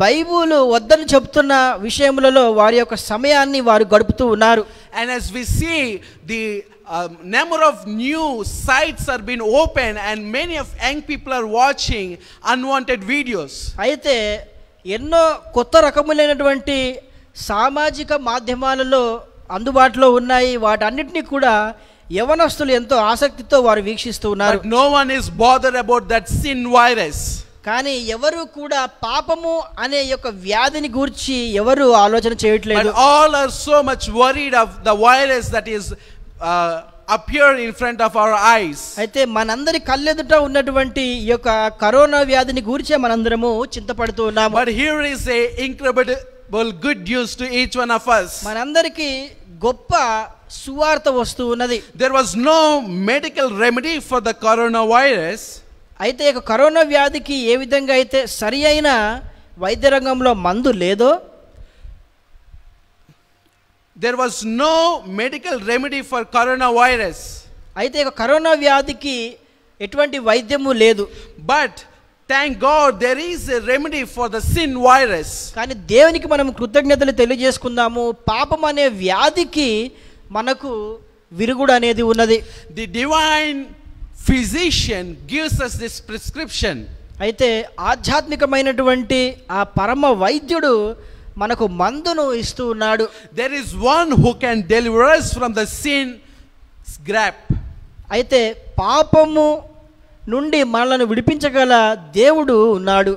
బైబిల్ వద్దని చెప్తున్న విషయములలో వారి యొక్క సమయాన్ని వారు గడుపుతూ ఉన్నారు. And as we see, the number of new sites are being opened and many of young people are watching unwanted videos. అయితే ఎన్నో కొత్త రకములైనటువంటి సామాజిక మాధ్యమాలలో అందుబాటులో ఉన్నాయి. వాటన్నిటిని కూడా యవనస్తులు ఎంతో ఆసక్తితో వారు వీక్షిస్తూ ఉన్నారు. But no one is bothered about that sin virus. కానీ ఎవరు కూడా పాపము అనే యొక్క వ్యాధిని గురించి ఎవరు ఆలోచన చేయట్లేదు. But all are so much worried of the virus that is appear in front of our eyes. అయితే మనందరి కళ్ళెదుట ఉన్నటువంటి ఈ యొక్క కరోనా వ్యాధిని గురించే మనందరము చింతపడుతూ ఉన్నాము. But here is a good news to each one of us. మనందరికీ గొప్ప సువార్త వస్తూ ఉన్నది. There was no medical remedy for the coronavirus. అయితే ఇక కరోనా వ్యాధికి ఏ విధంగా అయితే సరి అయిన వైద్య రంగంలో మందు లేదో, there was no medical remedy for coronavirus. అయితే ఇక కరోనా వ్యాధికి ఎటువంటి వైద్యము లేదు. But thank God there is a remedy for the sin virus. కానీ దేవునికి మనం కృతజ్ఞతలు తెలియజేసుకుందాము. పాపం అనే వ్యాధికి మనకు విరుగుడు అనేది ఉన్నది. The divine physician gives us this prescription. అయితే ఆధ్యాత్మికమైనటువంటి ఆ పరమ వైద్యుడు మనకు మందును ఇస్తూ ఉన్నాడు. There is one who can deliver us from the sin's grip. అయితే పాపము నుండి మనలను విడిపించగల దేవుడు ఉన్నాడు.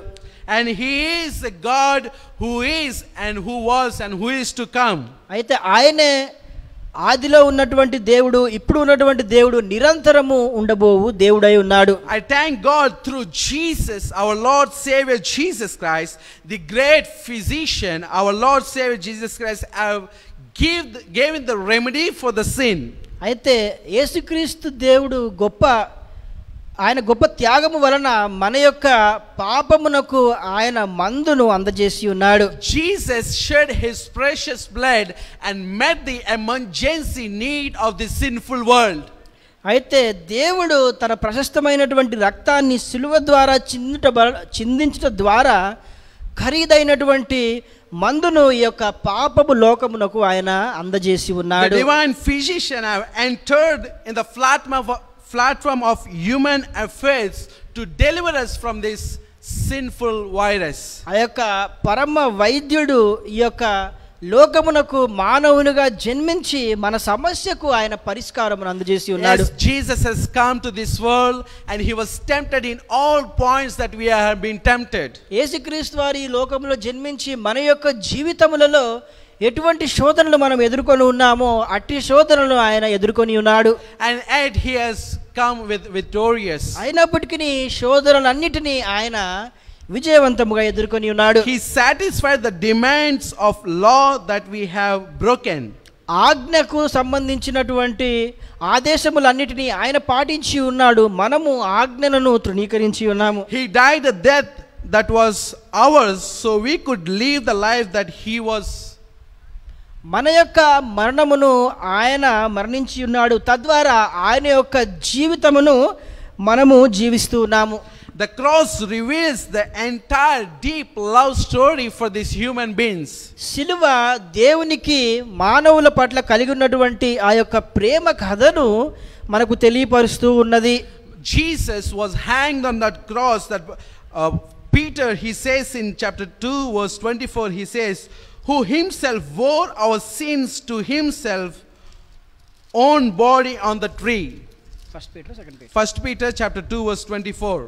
And he is a God who is and who was and who is to come. అయితే ఆయనే ఆదిలో ఉన్నటువంటి దేవుడు, ఇప్పుడు ఉన్నటువంటి దేవుడు, నిరంతరము ఉండబోవు దేవుడై ఉన్నాడు. I thank God through Jesus, our Lord Savior Jesus Christ, the great physician, our Lord Savior Jesus Christ, gave the remedy for the sin. అయితే యేసుక్రీస్తు దేవుడు ఆయన గొప్ప త్యాగము వలన మన యొక్క పాపమునకు ఆయన మందును అందజేసి ఉన్నాడు. Jesus shed his precious blood and met the emergency need of the sinful world. అయితే దేవుడు తన ప్రశస్తమైనటువంటి రక్తాన్ని శిలువ ద్వారా చిందించడం ద్వారా ఖరీదైనటువంటి మందును ఈ యొక్క పాపపు లోకమునకు ఆయన అందజేసి ఉన్నాడు. The divine physician have entered in the platform of human affairs to deliver us from this sinful virus. ఆ యొక్క పరమ వైద్యుడు ఈ యొక్క లోకమునకు మానవునిగా జన్మించి మన సమస్యకు ఆయన పరిష్కారమును అందజేసి ఉన్నాడు. Yes, Jesus has come to this world and he was tempted in all points that we have been tempted. యేసుక్రీస్తు వారు ఈ లోకములో జన్మించి మన యొక్క జీవితములలో ఎటువంటి శోధనలు మనం ఎదుర్కొని ఉన్నామో అట్టి శోధనలు ఆయన ఎదుర్కొని ఉన్నాడు. And yet he has come victorious. అయినప్పటికీ శోధనలన్నిటినీ ఆయన విజయవంతముగా ఎదుర్కొని ఉన్నాడు. He satisfied the demands of law that we have broken. ఆజ్ఞకు సంబంధించినటువంటి ఆదేశములన్నిటినీ ఆయన పాటించి ఉన్నాడు. మనము ఆజ్ఞలను తృణీకరించి ఉన్నాము. He died a death that was ours so we could live the life that he was. మన యొక్క మరణమును ఆయన మరణించి ఉన్నాడు. తద్వారా ఆయన యొక్క జీవితమును మనము జీవిస్తూ ఉన్నాము. The cross reveals the entire deep love story for these human beings. శిలువ దేవునికి మానవుల పట్ల కలిగి ఉన్నటువంటి ఆ యొక్క ప్రేమ కథను మనకు తెలియపరుస్తూ ఉన్నది. Jesus was hanged on that cross that Peter, he says in chapter 2 verse 24, he says, who himself bore our sins to himself own body on the tree. First Peter chapter 2 verse 24.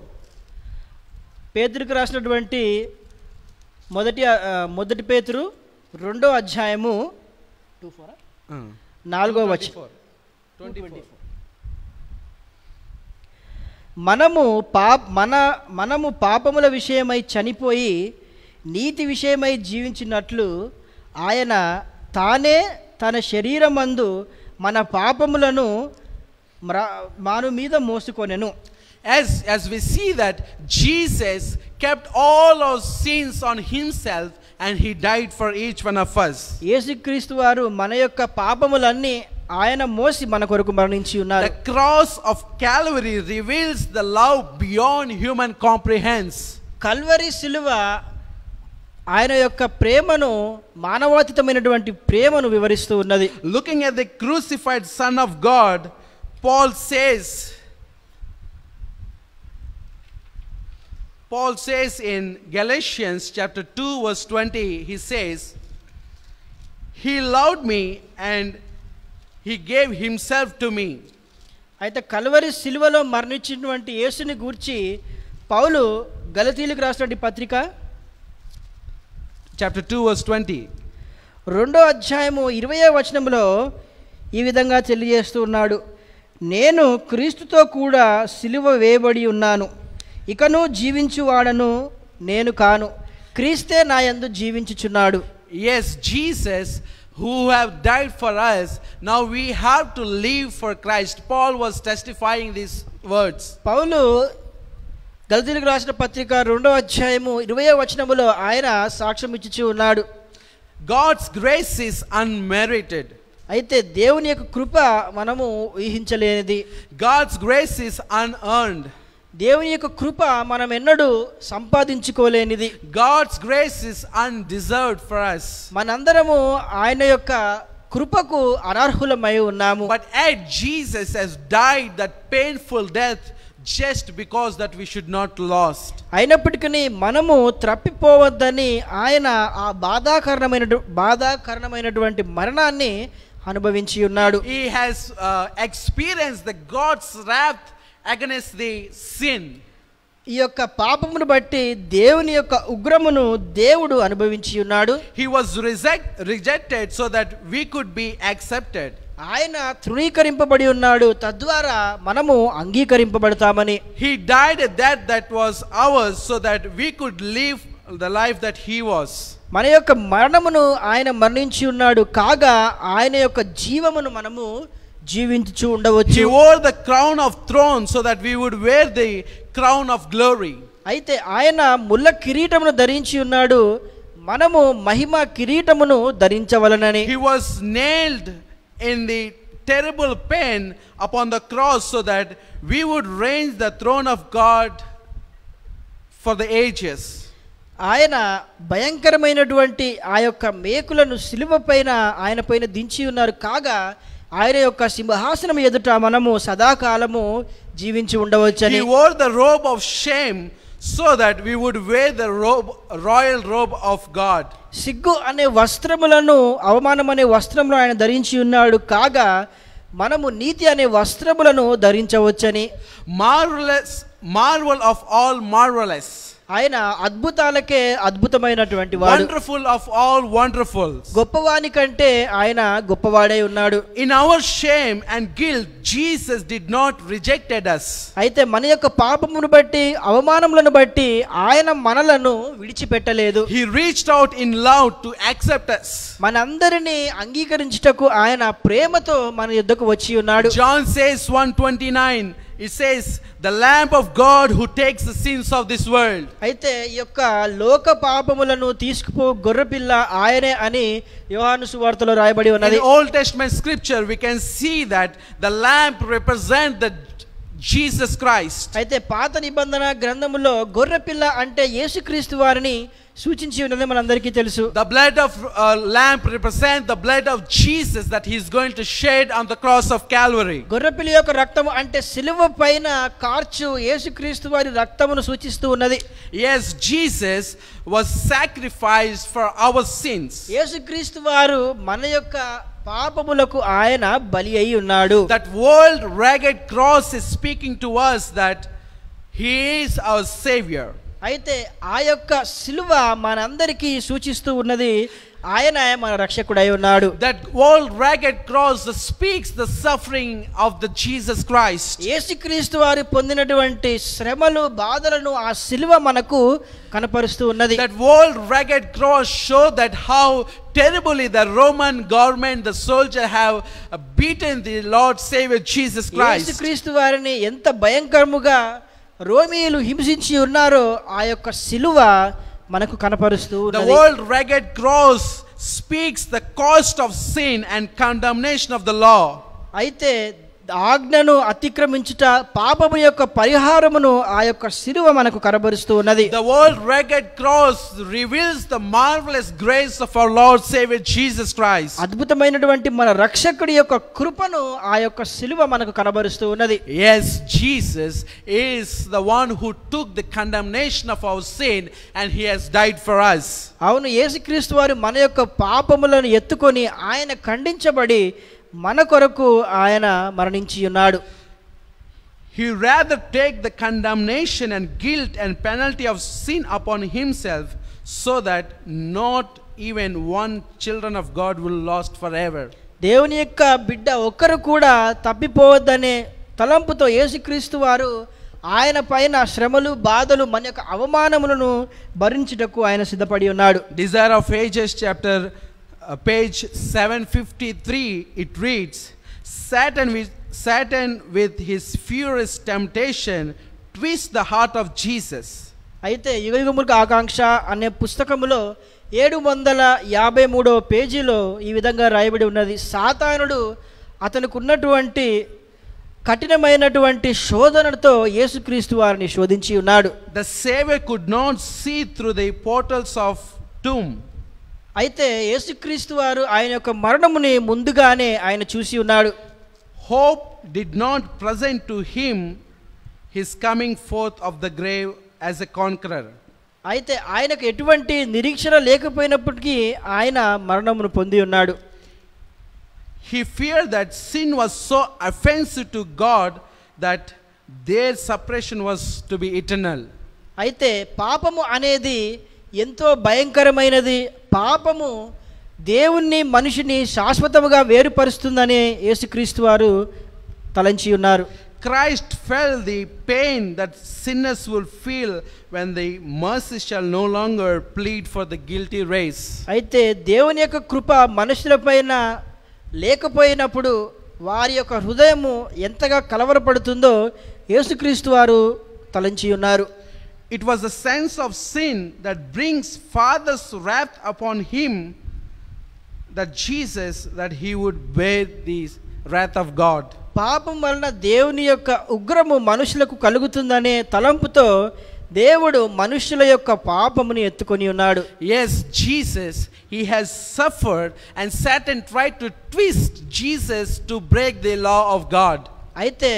పేతురుకు రాసినటువంటి మొదటి పేతురు 2వ అధ్యాయము 4వ వచనం. మనము పాపముల విషయమై చనిపోయి నీతి విషయమై జీవించినట్లు ఆయన తానే తన శరీరమందు మన పాపములను మాను మీద మోసుకొనెను. As we see that Jesus kept all our sins on himself and he died for each one of us. యేసుక్రీస్తు వారు మన యొక్క పాపములన్నీ ఆయన మోసి మన కొరకు మరణించి ఉన్నారు. The cross of Calvary reveals the love beyond human comprehension. Calvary శిలువ ఆయన యొక్క ప్రేమను, మానవాతీతమైనటువంటి ప్రేమను వివరిస్తూ ఉన్నది. Looking at the crucified Son of God, Paul says in Galatians chapter 2 verse 20, he says, he loved me and he gave himself to me. అయితే Calvary శిలువలో మరణించినటువంటి యేసుని గూర్చి పౌలు గలతీయులకు రాసినటువంటి పత్రిక chapter 2 verse 20, 2వ అధ్యాయము 20వ వచనంలో ఈ విధంగా తెలియజేస్తూ ఉన్నాడు. నేను క్రీస్తుతో కూడా సిలువ వేయబడి ఉన్నాను, ఇకను జీవించువాడను నేను కాను, క్రీస్తే నా యందు జీవించుచున్నాడు. yes, Jesus who have died for us, now we have to live for Christ. Paul was testifying these words. పౌలు గలతీయులకు రాసిన పత్రిక 2వ అధ్యాయము 20వ వచనములో ఆయన సాక్ష్యం ఇచ్చుచూ ఉన్నాడు. God's grace is unmerited. అయితే దేవుని యొక్క కృప మనము ఊహించలేనిది. God's grace is unearned. దేవుని యొక్క కృప మనం ఎన్నడూ సంపాదించుకోలేనిది. God's grace is undeserved for us. మనందరము ఆయన యొక్క కృపకు అనర్హులమై ఉన్నాము. But yet Jesus has died that painful death just because that we should not lost. అయినప్పటికీ మనము త్రప్పిపోవద్దని ఆయన ఆ బాధాకరణమైనటువంటి మరణాన్ని అనుభవించి ఉన్నాడు. He has experienced the God's wrath against the sin. ఈ యొక్క పాపమును బట్టి దేవుని యొక్క ఉగ్రమును దేవుడు అనుభవించి ఉన్నాడు. He was rejected so that we could be accepted. ఆయన తృణీకరింపబడి ఉన్నాడు, తద్వారా మనము అంగీకరింపబడతామని. He died a death that was ours so that we could live the life that he was. మన యొక్క మరణమును ఆయన మరణించి ఉన్నాడు, కాగా ఆయన యొక్క జీవమును మనము జీవించుచూ ఉండవచ్చు. He wore the crown of thorns so that we would wear the crown of glory. అయితే ఆయన ముళ్ళ కిరీటమును ధరించి ఉన్నాడు, మనము మహిమ కిరీటమును ధరించవలనని. He was nailed in the terrible pain upon the cross so that we would reign the throne of God for the ages. ఆయన భయంకరమైనటువంటి ఆ యొక్క మేకులను శిలువ పైన ఆయన పైన దించి ఉన్నారు, కాగా ఆయన యొక్క సింహాసనం ఎదుట మనము సదాకాలము జీవించి ఉండవచ్చని. He wore the robe of shame so that we would wear the royal robe of God. సిగ్గు అనే వస్త్రములను, అవమానం అనే వస్త్రములను ఆయన ధరించి ఉన్నాడు, కాగా మనము నీతి అనే వస్త్రములను ధరించవచ్చని. Marvel of all marvelous. ఆయన అద్భుతాలకే అద్భుతమైనటువంటి వాడు. Wonderful of all wonderfuls. గొప్పవాని కంటే ఆయన గొప్పవాడై ఉన్నాడు. In our shame and guilt Jesus did not rejected us. అయితే మన యొక్క పాపమును బట్టి, అవమానములను బట్టి ఆయన మనలను విడిచిపెట్టలేదు. He reached out in love to accept us. మనందరినీ అంగీకరించుటకు ఆయన ప్రేమతో మన యొద్దకు వచ్చి ఉన్నాడు. John says 1:29, it says the lamb of God who takes the sins of this world. అయితే ఈ యొక్క లోక పాపములను తీసుకుపో గొర్రెపిల్ల ఆయనే అని యోహాను సువార్తలో రాయబడి ఉన్నది. In the Old Testament scripture we can see that the lamb represents the Jesus Christ. అయితే పాత నిబంధన గ్రంథములో గొర్రెపిల్ల అంటే యేసుక్రీస్తు వారిని సూచించి ఉన్నది మనందరికీ తెలుసు. The blood of lamb represents the blood of Jesus that he is going to shed on the cross of Calvary. గొర్రెపిల్ల యొక్క రక్తము అంటే సిలువ పైన కార్చు యేసుక్రీస్తు వారి రక్తమును సూచిస్తూ ఉన్నది. Yes, Jesus was sacrificed for our sins. యేసుక్రీస్తు వారు మన యొక్క పాపములకు ఆయన బలి అయి ఉన్నాడు. That world ragged cross is speaking to us that he is our savior. అయితే ఆ యొక్క సిలువ మనందరికీ సూచిస్తూ ఉన్నది, ఆయన మన రక్షకుడై ఉన్నాడు. That old ragged cross speaks the suffering of the Jesus Christ. యేసుక్రీస్తు వారు పొందినటువంటి శ్రమలు, బాధలను ఆ సిలువ మనకు కనపరుస్తూ ఉన్నది. That old ragged cross show that how terribly the Roman government, the soldier have beaten the Lord Savior Jesus Christ. యేసుక్రీస్తు వారిని ఎంత భయంకరముగా రోమీయులు హింసించి ఉన్నారో ఆ యొక్క సిలువ మనకు కనపరుస్తూ ఉన్నది. The old ragged cross speaks the cost of sin and condemnation of the law. అయితే ఆజ్ఞను అతిక్రమించుట, పాపము యొక్క పరిహారమును ఆ యొక్క సిలువ మనకు కనబరుస్తూ ఉన్నది. The old ragged cross reveals the marvelous grace of our Lord Savior Jesus Christ. అద్భుతమైనటువంటి మన రక్షకుడి యొక్క కృపను ఆ యొక్క సిలువ మనకు కనబరుస్తూ ఉన్నది. Yes, Jesus is the one who took the condemnation of our sin and he has died for us. అవును, యేసుక్రీస్తు వారు మన యొక్క పాపములను ఎత్తుకొని ఆయన ఖండించబడి మన కొరకు ఆయన మరణించి ఉన్నాడు. He rather take the condemnation and guilt and penalty of sin upon himself so that not even one children of God will lost forever. దేవుని యొక్క బిడ్డ ఒక్కరు కూడా తప్పిపోవద్దనే తలంపుతో యేసుక్రీస్తు వారు ఆయన పైన శ్రమలు బాధలు మన యొక్క అవమానములను భరించుటకు ఆయన సిద్ధపడి ఉన్నాడు. Desire of Ages chapter page 753 it reads, Satan with his furious temptation twists the heart of Jesus. అయితే యుగయుగములకు ఆకాంక్ష అనే పుస్తకములో 753వ పేజీలో ఈ విధంగా రాయబడి ఉన్నది, సాతానుడు అతనికి ఉన్నటువంటి కఠినమైనటువంటి శోధనతో యేసుక్రీస్తు వారిని శోధించి ఉన్నాడు. The Savior could not see through the portals of tomb. అయితే యేసుక్రీస్తు వారు ఆయన యొక్క మరణముని ముందుగానే ఆయన చూసి ఉన్నాడు. Hope did not present to him his coming forth of the grave as a conqueror. అయితే ఆయనకు ఎటువంటి నిరీక్షణ లేకపోయినప్పటికీ ఆయన మరణమును పొంది ఉన్నాడు. He feared that sin was so offensive to God that their separation was to be eternal. అయితే పాపము అనేది ఎంతో భయంకరమైనది, పాపము దేవుణ్ణి మనిషిని శాశ్వతముగా వేరుపరుస్తుందని యేసుక్రీస్తు వారు తలంచి ఉన్నారు. Christ felt the pain that sinners will feel when the mercy shall no longer plead for the guilty race. అయితే దేవుని యొక్క కృప మనుషులపైన లేకపోయినప్పుడు వారి యొక్క హృదయము ఎంతగా కలవరపడుతుందో యేసుక్రీస్తు వారు తలంచి ఉన్నారు. It was a sense of sin that brings Father's wrath upon him, that Jesus, that he would bear the wrath of God. పాపం వలన దేవుని యొక్క ఉగ్రము మనుషులకు కలుగుతుందనే తలంపుతో దేవుడు మనుషుల యొక్క పాపముని ఎత్తుకొని ఉన్నాడు. Yes, Jesus, he has suffered, and Satan tried to twist Jesus to break the law of God. అయితే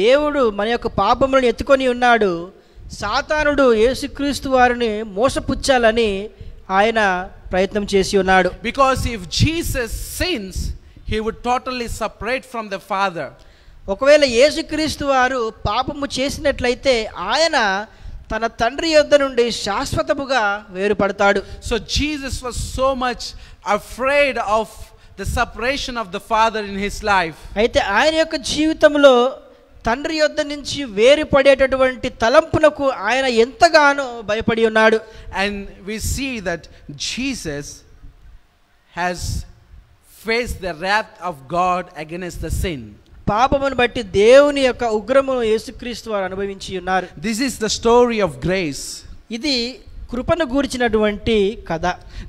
దేవుడు మన యొక్క పాపములను ఎత్తుకొని ఉన్నాడు. సాతానుడు యేసుక్రీస్తు వారిని మోసపుచ్చాలని ఆయన ప్రయత్నం చేసి ఉన్నాడు. Because if Jesus sins, he would totally separate from the Father. ఒకవేళ యేసుక్రీస్తు వారు పాపము చేసినట్లయితే ఆయన తన తండ్రి యొద్ద నుండి శాశ్వతముగా వేరుపడతాడు. So Jesus was so much afraid of the separation of the Father in his life. అయితే ఆయన యొక్క జీవితంలో తండ్రి యొద్ద నుంచి వేరుపడేటటువంటి తలంపునకు ఆయన ఎంతగానో భయపడి ఉన్నాడు. And we see that Jesus has faced the wrath of God against the sin. పాపమును బట్టి దేవుని యొక్క ఉగ్రమును యేసుక్రీస్తు వారు అనుభవించి ఉన్నారు. This is the story of grace. ఇది కృపను గూర్చినటువంటి కథ.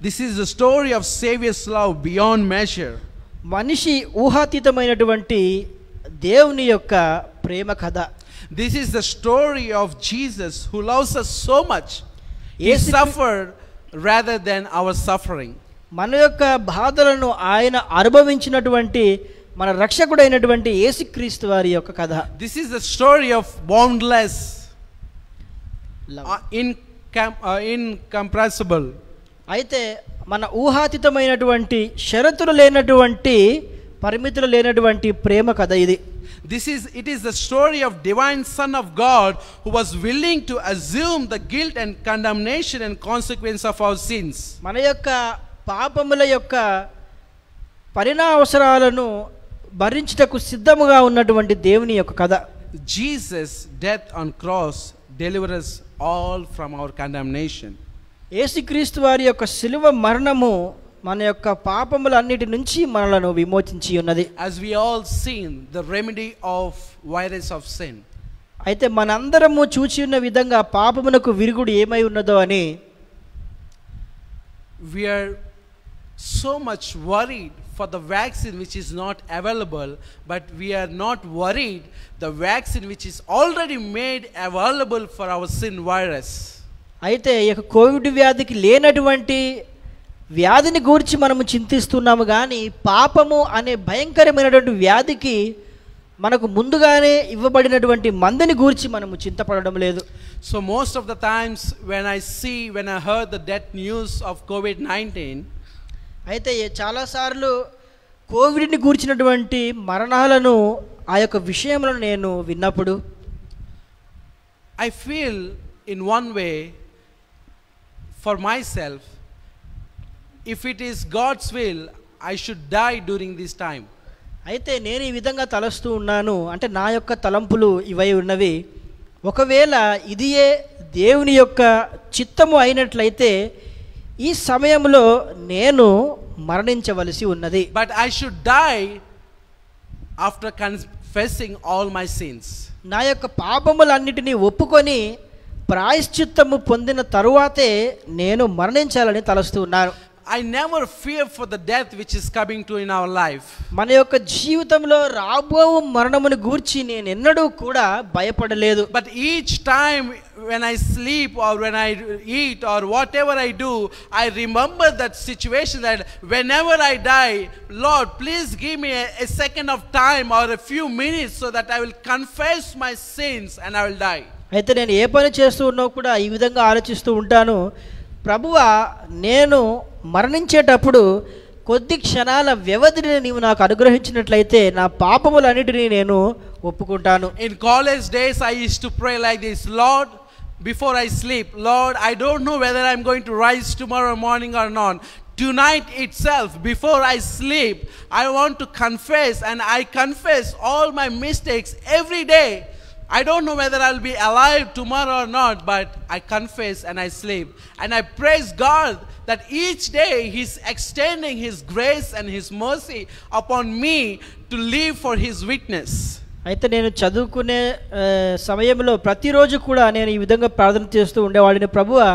This is the story of Savior's love beyond measure. మనిషి ఊహాతీతమైనటువంటి దేవుని యొక్క ప్రేమ కథ. This is the story of Jesus who loves us so much. He suffered rather than our suffering. మన యొక్క బాధలను ఆయన అనుభవించినటువంటి మన రక్షకుడైనటువంటి యేసుక్రీస్తు వారి యొక్క కథ. This is the story of boundless, incomprehensible. అయితే మన ఊహాతీతమైనటువంటి షరతులు లేనటువంటి పరిమితులు లేనటువంటి ప్రేమ కథ ఇది. It is the story of divine Son of God who was willing to assume the guilt and condemnation and consequence of our sins. మన యొక్క పాపముల యొక్క పరిణామవసరాలను భరించుటకు సిద్ధముగా ఉన్నటువంటి దేవుని యొక్క కథ. Jesus' death on cross delivers us all from our condemnation. యేసుక్రీస్తు వారి యొక్క శిలువ మరణము మన యొక్క పాపములన్నిటి నుంచి మనలను విమోచించి ఉన్నది. As we all seen the remedy of virus of sin. అయితే మనందరము చూచి ఉన్న విధంగా పాపమునకు విరుగుడు ఏమై ఉన్నదో అని we are so much worried for the vaccine which is not available, but we are not worried the vaccine which is already made available for our sin virus. అయితే ఈ కోవిడ్ వ్యాధికి లేనటువంటి వ్యాధిని గురించి మనము చింతిస్తున్నాము, కానీ పాపము అనే భయంకరమైనటువంటి వ్యాధికి మనకు ముందుగానే ఇవ్వబడినటువంటి మందుని గురించి మనము చింతపడడం లేదు. So most of the times when I heard the death news of COVID-19, అయితే చాలాసార్లు కోవిడ్ని గూర్చినటువంటి మరణాలను ఆ యొక్క విషయములను నేను విన్నప్పుడు I feel in one way for myself, if it is God's will, I should die during this time. అయితే నేను ఈ విధంగా తలస్తూ ఉన్నాను, అంటే నా యొక్క తలంపులు ఇవై ఉన్నవి. ఒకవేళ ఇదియే దేవుని యొక్క చిత్తము అయినట్లయితే ఈ సమయంలో నేను మరణించవలసి ఉన్నది. But I should die after confessing all my sins. నా యొక్క పాపములన్నిటినీ ఒప్పుకొని ప్రాయశ్చిత్తము పొందిన తరువాతే నేను మరణించాలని తలస్తూ ఉన్నాను. I never fear for the death which is coming to in our life. మన యొక్క జీవితంలో రాబో మరణమును గూర్చి నేను ఎన్నడూ కూడా భయపడలేదు. But each time when I sleep or when I eat or whatever I do, I remember that situation that whenever I die, Lord, please give me a second of time or a few minutes so that I will confess my sins and I will die. అయితే నేను ఏ పని చేస్తూ ఉన్నా కూడా ఈ విధంగా ఆలోచిస్తూ ఉంటాను, ప్రభువా నేను మరణించేటప్పుడు కొద్ది క్షణాల వ్యవధిని నీవు నాకు అనుగ్రహించినట్లయితే నా పాపములన్నిటినీ నేను ఒప్పుకుంటాను. In college days I used to pray like this, Lord, before I sleep, Lord, I don't know whether I'm going to rise tomorrow morning or not. Tonight itself, before I sleep, I want to confess, and I confess all my mistakes every day. I don't know whether I'll be alive tomorrow or not, but I confess and I sleep. And I praise God that each day He's extending His grace and His mercy upon me to live for His witness. అయితే నేను చదువుకునే సమయంలో ప్రతిరోజు కూడా నేను ఈ విధంగా ప్రార్థన చేస్తూ ఉండేవాడిని, ప్రభువా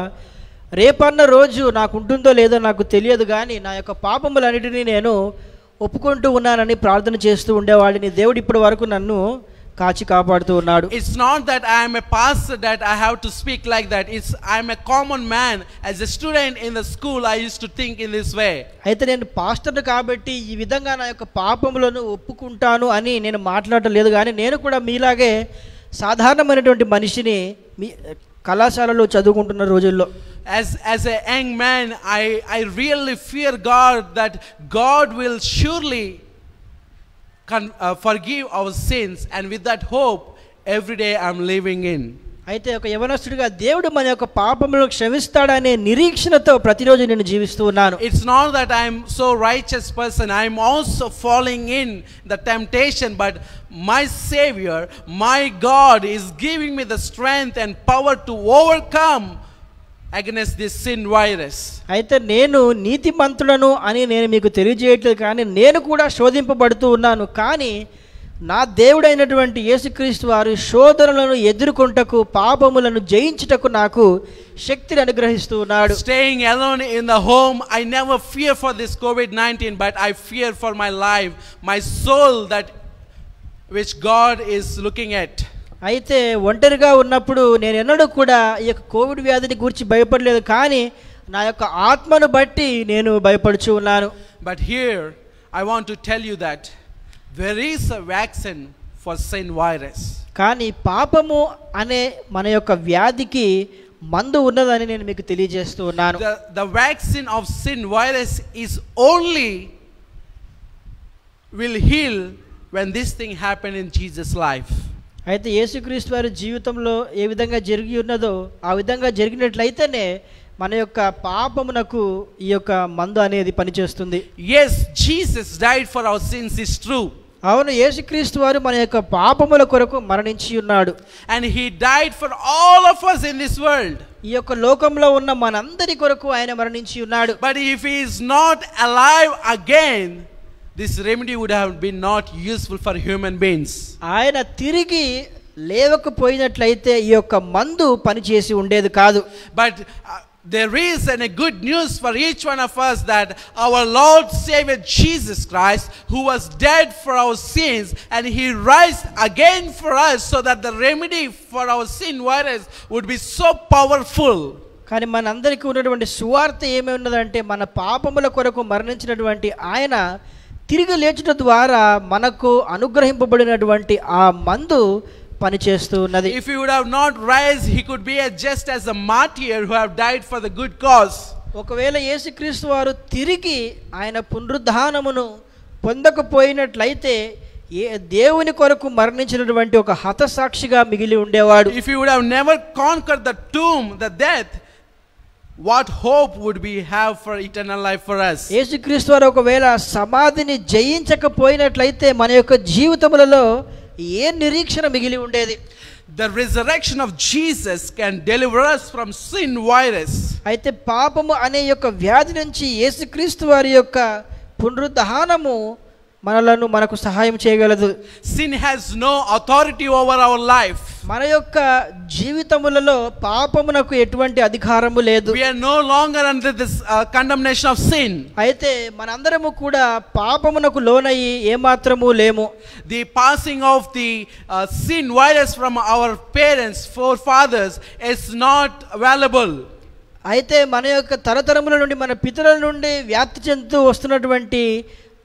రేపన్న రోజు నాకు ఉంటుందో లేదో నాకు తెలియదు, కానీ నా యొక్క పాపములన్నిటినీ నేను ఒప్పుకుంటూ ఉన్నానని ప్రార్థన చేస్తూ ఉండేవాడిని. దేవుడు ఇప్పటి వరకు నన్ను కాచి కాపాడుతూ ఉన్నాడు. It's not that I am a pastor that I have to speak like that. I am a common man. As a student in the school, I used to think in this way. అయితే నేను పాస్టర్ని కాబట్టి ఈ విధంగా నా యొక్క పాపములను ఒప్పుకుంటాను అని నేను మాట్లాడలేదు, కానీ నేను కూడా మీలాగే సాధారణమైనటువంటి మనిషిని మీ కళాశాలలో చదువుకుంటున్న రోజుల్లో. As a young man, I really fear God that God will surely forgive our sins, and with that hope every day I'm living in. అయితే ఒక యవనస్తుడిగా దేవుడు మన యొక్క పాపములను క్షమిస్తాడనే నిరీక్షణతో ప్రతిరోజు నేను జీవిస్తూ ఉన్నాను. It's not that I'm so righteous person, I'm also falling in the temptation, but my Savior, my God is giving me the strength and power to overcome against this sin virus. అయితే నేను నీతిమంతుడను అని నేను మీకు తెలియజేయట్లేదు, కానీ నేను కూడా శోధింపబడుతూ ఉన్నాను. కానీ నా దేవుడైనటువంటి యేసుక్రీస్తు వారు శోధనలను ఎదుర్కొంటకు పాపములను జయించుటకు నాకు శక్తిని అనుగ్రహిస్తూ ఉన్నాడు. Staying alone in the home, I never fear for this COVID-19, but I fear for my life, my soul, that which God is looking at. అయితే ఒంటరిగా ఉన్నప్పుడు నేను ఎన్నడూ కూడా ఈ యొక్క కోవిడ్ వ్యాధిని గురించి భయపడలేదు, కానీ నా యొక్క ఆత్మను బట్టి నేను భయపడుచు ఉన్నాను. But here I want to tell you that there is a vaccine for sin virus. కానీ పాపము అనే మన యొక్క వ్యాధికి మందు ఉన్నదని నేను మీకు తెలియజేస్తూ ఉన్నాను. The vaccine of sin virus is only will heal when this thing happen in Jesus' life. అయితే యేసుక్రీస్తు వారి జీవితంలో ఏ విధంగా జరిగి ఉన్నదో ఆ విధంగా జరిగినట్లయితేనే మన యొక్క పాపమునకు ఈ యొక్క మందు అనేది పనిచేస్తుంది. Yes, Jesus died for our sins, is true. అవును, యేసుక్రీస్తు వారు మన యొక్క పాపముల కొరకు మరణించి ఉన్నాడు. And He died for all of us in this world. ఈ యొక్క లోకంలో ఉన్న మనందరి కొరకు ఆయన మరణించి ఉన్నాడు. But if He is not alive again, this remedy would have been not useful for human beings. ఆయన తిరిగి లేవకపోయినట్లయితే ఈ యొక్క మందు పనిచేసి ఉండేది కాదు. But there is a good news for each one of us, that our Lord Savior Jesus Christ, who was dead for our sins, and He raised again for us, so that the remedy for our sin virus would be so powerful. కానీ మనందరికీ ఉన్నటువంటి సువార్త ఏమి ఉన్నదంటే, మన పాపముల కొరకు మరణించినటువంటి ఆయన తిరిగి లేచుట ద్వారా మనకు అనుగ్రహింపబడినటువంటి ఆ మందు పనిచేస్తూ ఉన్నది. If He would have not raised, He could be just as a martyr who have died for the good cause. ఒకవేళ యేసుక్రీస్తు వారు తిరిగి ఆయన పునరుద్ధానమును పొందకపోయినట్లయితే దేవుని కొరకు మరణించినటువంటి ఒక హతసాక్షిగా మిగిలి ఉండేవాడు. If He would have never conquered the tomb, the death, what hope would we have for eternal life for us? యేసుక్రీస్తు వారు ఒకవేళ సమాధిని జయించకపోయినట్లయితే మన యొక్క జీవితములలో ఏ నిరీక్షణ మిగిలి ఉండేది? the resurrection of Jesus can deliver us from sin virus. అయితే పాపము అనే యొక్క వ్యాధి నుంచి యేసుక్రీస్తు వారి యొక్క పునరుద్ధానము మనకు సహాయం చేయగలదు. Sin has no authority over our life. మన యొక్క జీవితములలో పాపమునకు ఎటువంటి అధికారము లేదు. We are no longer under this condemnation of sin. అయితే మనందరము కూడా పాపమునకు లోనయ్యి ఏమాత్రము లేము. The passing of the sin virus from our parents, forefathers is not available. అయితే మన యొక్క తరతరముల నుండి మన పితరుల నుండి వ్యాప్తి చెందుతూ వస్తున్నటువంటి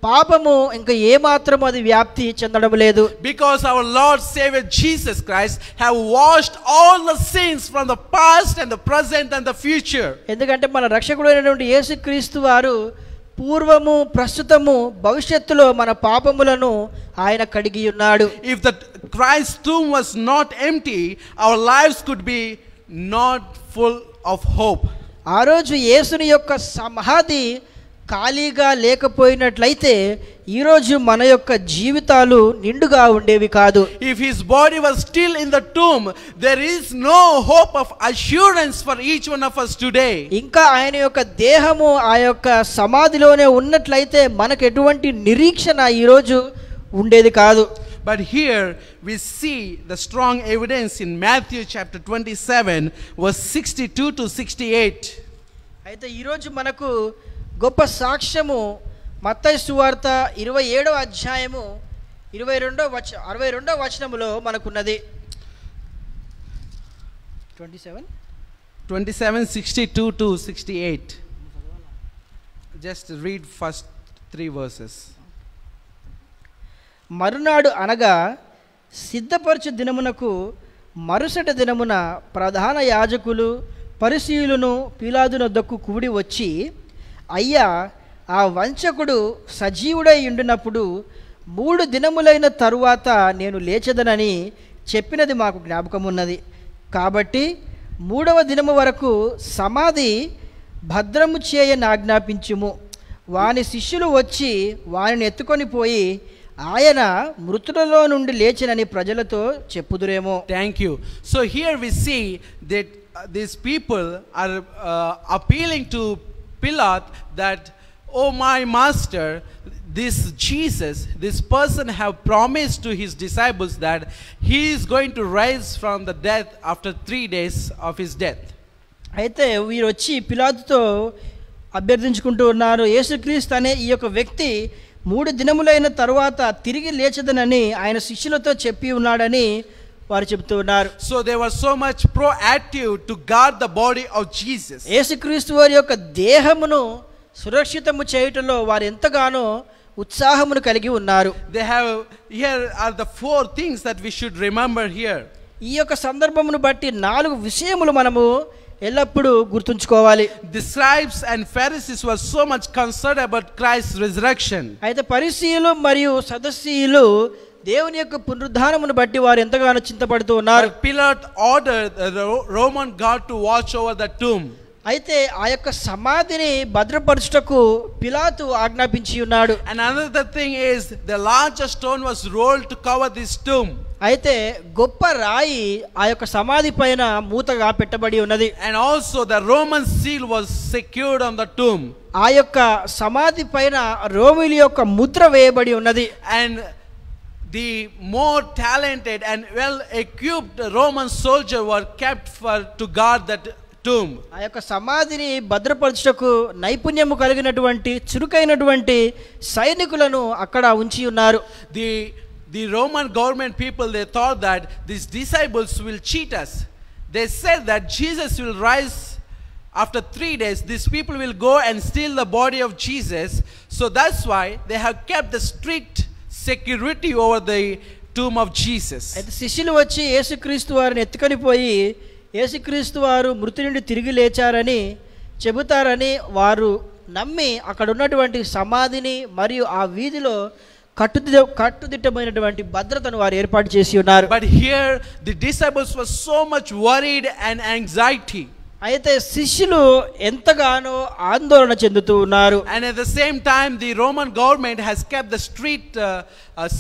పాపము ఇంకా ఏమాత్రం అది వ్యాప్తి చెందడం లేదు. Because our Lord Savior Jesus Christ have washed all the sins from the past and the present and the future. ఎందుకంటే మన రక్షకుడైనటువంటి యేసుక్రీస్తు వారు పూర్వము ప్రస్తుతము భవిష్యత్తులో మన పాపములను ఆయన కడిగి ఉన్నాడు. If the Christ's tomb was not empty, our lives could be not full of hope. ఆ రోజు యేసుని యొక్క సమాధి ఖాళీగా లేకపోయినట్లయితే ఈరోజు మన యొక్క జీవితాలు నిండుగా ఉండేవి కాదు. If his body was still in the tomb, there is no hope of assurance for each one of us today. ఇంకా ఆయన యొక్క దేహము ఆ యొక్క సమాధిలోనే ఉన్నట్లయితే మనకు ఎటువంటి నిరీక్షణ ఈరోజు ఉండేది కాదు. But here we see the strong evidence in Matthew chapter 27 verse 62 to 68. అయితే ఈరోజు మనకు గొప్ప సాక్ష్యము మత్తయి సువార్త 27వ అధ్యాయము 62వ వచనములో మనకున్నది. 27:62 to 68. Just read first 3 verses. మరునాడు అనగా సిద్ధపరచు దినమునకు మరుసటి దినమున ప్రధాన యాజకులు పరిసయ్యులను పిలాతునొద్దకు కూడి వచ్చి, అయ్యా, ఆ వంచకుడు సజీవుడై ఉండినప్పుడు 3 దినములైన తరువాత నేను లేచెదనని చెప్పినది మాకు జ్ఞాపకమున్నది. కాబట్టి 3వ దినము వరకు సమాధి భద్రము చేయనాజ్ఞాపించుము. వాని శిష్యులు వచ్చి వానిని ఎత్తుకొని పోయి ఆయన మృతులలో నుండి లేచినని ప్రజలతో చెప్పుదురేమో. Thank you. So here we see that these people are appealing to Pilate that, oh my master, this Jesus, this person have promised to his disciples that he is going to rise from the death after 3 days of his death. అయితే వీరు వచ్చి పిలాతుతో అభ్యర్థించుకుంటూ ఉన్నారు, యేసుక్రీస్తు అనే ఈ యొక్క వ్యక్తి 3 దినములైన తరువాత తిరిగి లేచదనని ఆయన శిష్యులతో చెప్పి ఉన్నాడని వారు చెప్తూ ఉన్నారు. So they were so much proactive to guard the body of Jesus. యేసుక్రీస్తు వారి యొక్క దేహమును సురక్షితము చేయటంలో వారు ఎంతగానో ఉత్సాహమును కలిగి ఉన్నారు. Here are the 4 things that we should remember here. ఈ యొక్క సందర్భమును బట్టి 4 విషయములు మనము ఎల్లప్పుడూ గుర్తుంచుకోవాలి. The scribes and Pharisees were so much concerned about Christ's resurrection. అయితే పరిసయ్యులు మరియు సదుస్సీయులు దేవుని యొక్క పునరుద్ధానమును బట్టి వారు ఎంతగానో చింతపడుతూ ఉన్నారు. Pilate ordered the Roman guard to watch over the tomb. అయితే ఆ యొక్క సమాధిని భద్రపరచుటకు పిలాతు ఆజ్ఞాపించి ఉన్నాడు. And another thing is the larger stone was rolled to cover this tomb. అయితే గొప్ప రాయి ఆ యొక్క సమాధి పైన మూతగా పెట్టబడి ఉన్నది. And also the Roman seal was secured on the tomb. ఆ యొక్క సమాధి పైన రోమిల యొక్క ముద్ర వేయబడి ఉన్నది. And the more talented and well equipped Roman soldiers were kept to guard that tomb. ఆ యొక్క సమాధిని భద్రపరచుటకు నైపుణ్యము కలిగినటువంటి చురుకైనటువంటి సైనికులను అక్కడ ఉంచి ఉన్నారు. The Roman government people, they thought that these disciples will cheat us. They said that Jesus will rise after 3 days. These people will go and steal the body of Jesus. So that's why they have kept the strict security over the tomb of Jesus. అయితే శిష్యులు వచ్చి యేసుక్రీస్తు వారిని ఎత్తుకొని పోయి యేసుక్రీస్తు వారు మృతి నుండి తిరిగి లేచారని చెబుతారని వారు నమ్మి అక్కడ ఉన్నటువంటి సమాధిని మరియు ఆ వీధిలో కట్టుదిట్టమైనటువంటి భద్రతను వారు ఏర్పాటు చేసి ఉన్నారు. But here the disciples were so much worried and anxiety. అయితే శిష్యులు ఎంతగానో ఆందోళన చెందుతూ ఉన్నారు. And at the same time the Roman government has kept the strict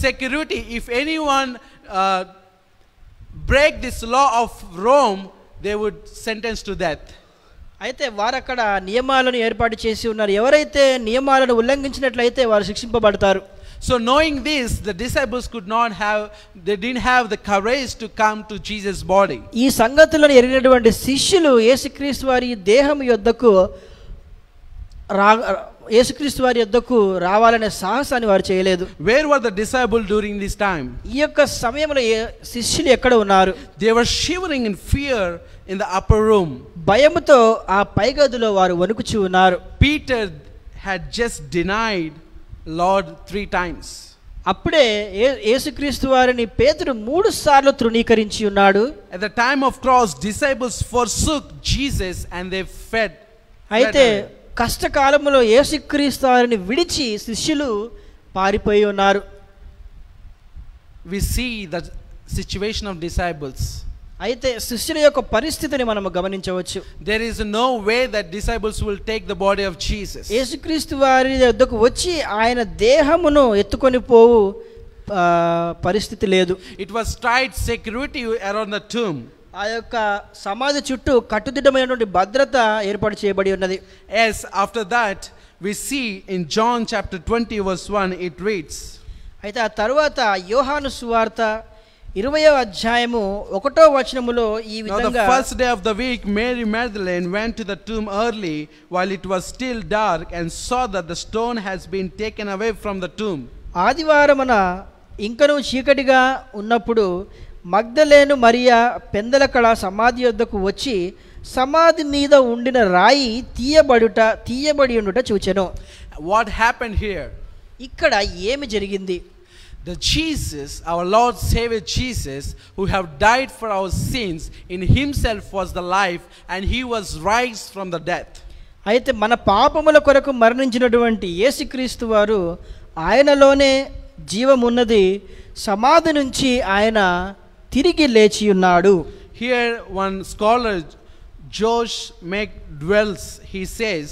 security. If anyone break this law of Rome, they would sentence to death. అయితే వారు అక్కడ నియమాలను ఏర్పాటు చేసి ఉన్నారు. ఎవరైతే నియమాలను ఉల్లంఘించినట్లయితే వారు శిక్షింపబడతారు. So knowing this, the disciples they didn't have the courage to come to Jesus' body. ఈ సంగతులను ఎరిగినటువంటి శిష్యులు యేసుక్రీస్తు వారి దేహం యొద్దకు యేసుక్రీస్తు వారి యొద్దకు రావాలనే సాహసాన్ని వారు చేయలేదు. Where were the disciples during this time? ఈ యొక్క సమయంలో శిష్యులు ఎక్కడ ఉన్నారు? They were shivering in fear in the upper room. భయముతో ఆ పై గదిలో వారు వణుకుచూ ఉన్నారు. Peter had just denied Lord 3 times. అప్పుడే యేసుక్రీస్తు వారిని పేతురు 3 సార్లు తృణీకరించి ఉన్నాడు. At the time of cross, disciples forsook Jesus and they fled. అయితే కష్టకాలంలో యేసుక్రీస్తు వారిని విడిచి శిష్యులు పారిపోయి ఉన్నారు. We see the situation of disciples. అయితే శిష్యుల యొక్క పరిస్థితిని మనం గమనించవచ్చు. There is no way that disciples will take the body of Jesus. యేసుక్రీస్తు వారి వద్దకు వచ్చి ఆయన దేహమును ఎత్తుకొని పోవు పరిస్థితి లేదు. It was tight security around the tomb. ఆ యొక్క సమాధి చుట్టూ కట్టుదిట్టమైనటువంటి భద్రత ఏర్పాటు చేయబడి ఉన్నది. Yes, after that we see in John chapter 20 verse 1 it reads. అయితే ఆ తరువాత యోహాను సువార్త 20వ అధ్యాయము 1వ వచనములో ఈ విధంగా, Now the first day of the week Mary Magdalene went to the tomb early while it was still dark and saw that the stone has been taken away from the tomb. ఆదివారమున ఇంకను చీకటిగా ఉన్నప్పుడు మగ్దలేను మరియా పెందలకడ సమాధి యొద్దకు వచ్చి సమాధి మీద ఉండిన రాయి తీయబడి ఉండుట చూచెను. What happened here? ఇక్కడ ఏమి జరిగింది? The Jesus, our Lord Savior Jesus, who have died for our sins, in himself was the life and he was raised from the death. అయితే మన పాపముల కొరకు మరణించినటువంటి యేసుక్రీస్తు వారు ఆయనలోనే జీవమున్నది, సమాధి నుంచి ఆయన తిరిగి లేచి ఉన్నాడు. Here one scholar, Josh McDwells, he says,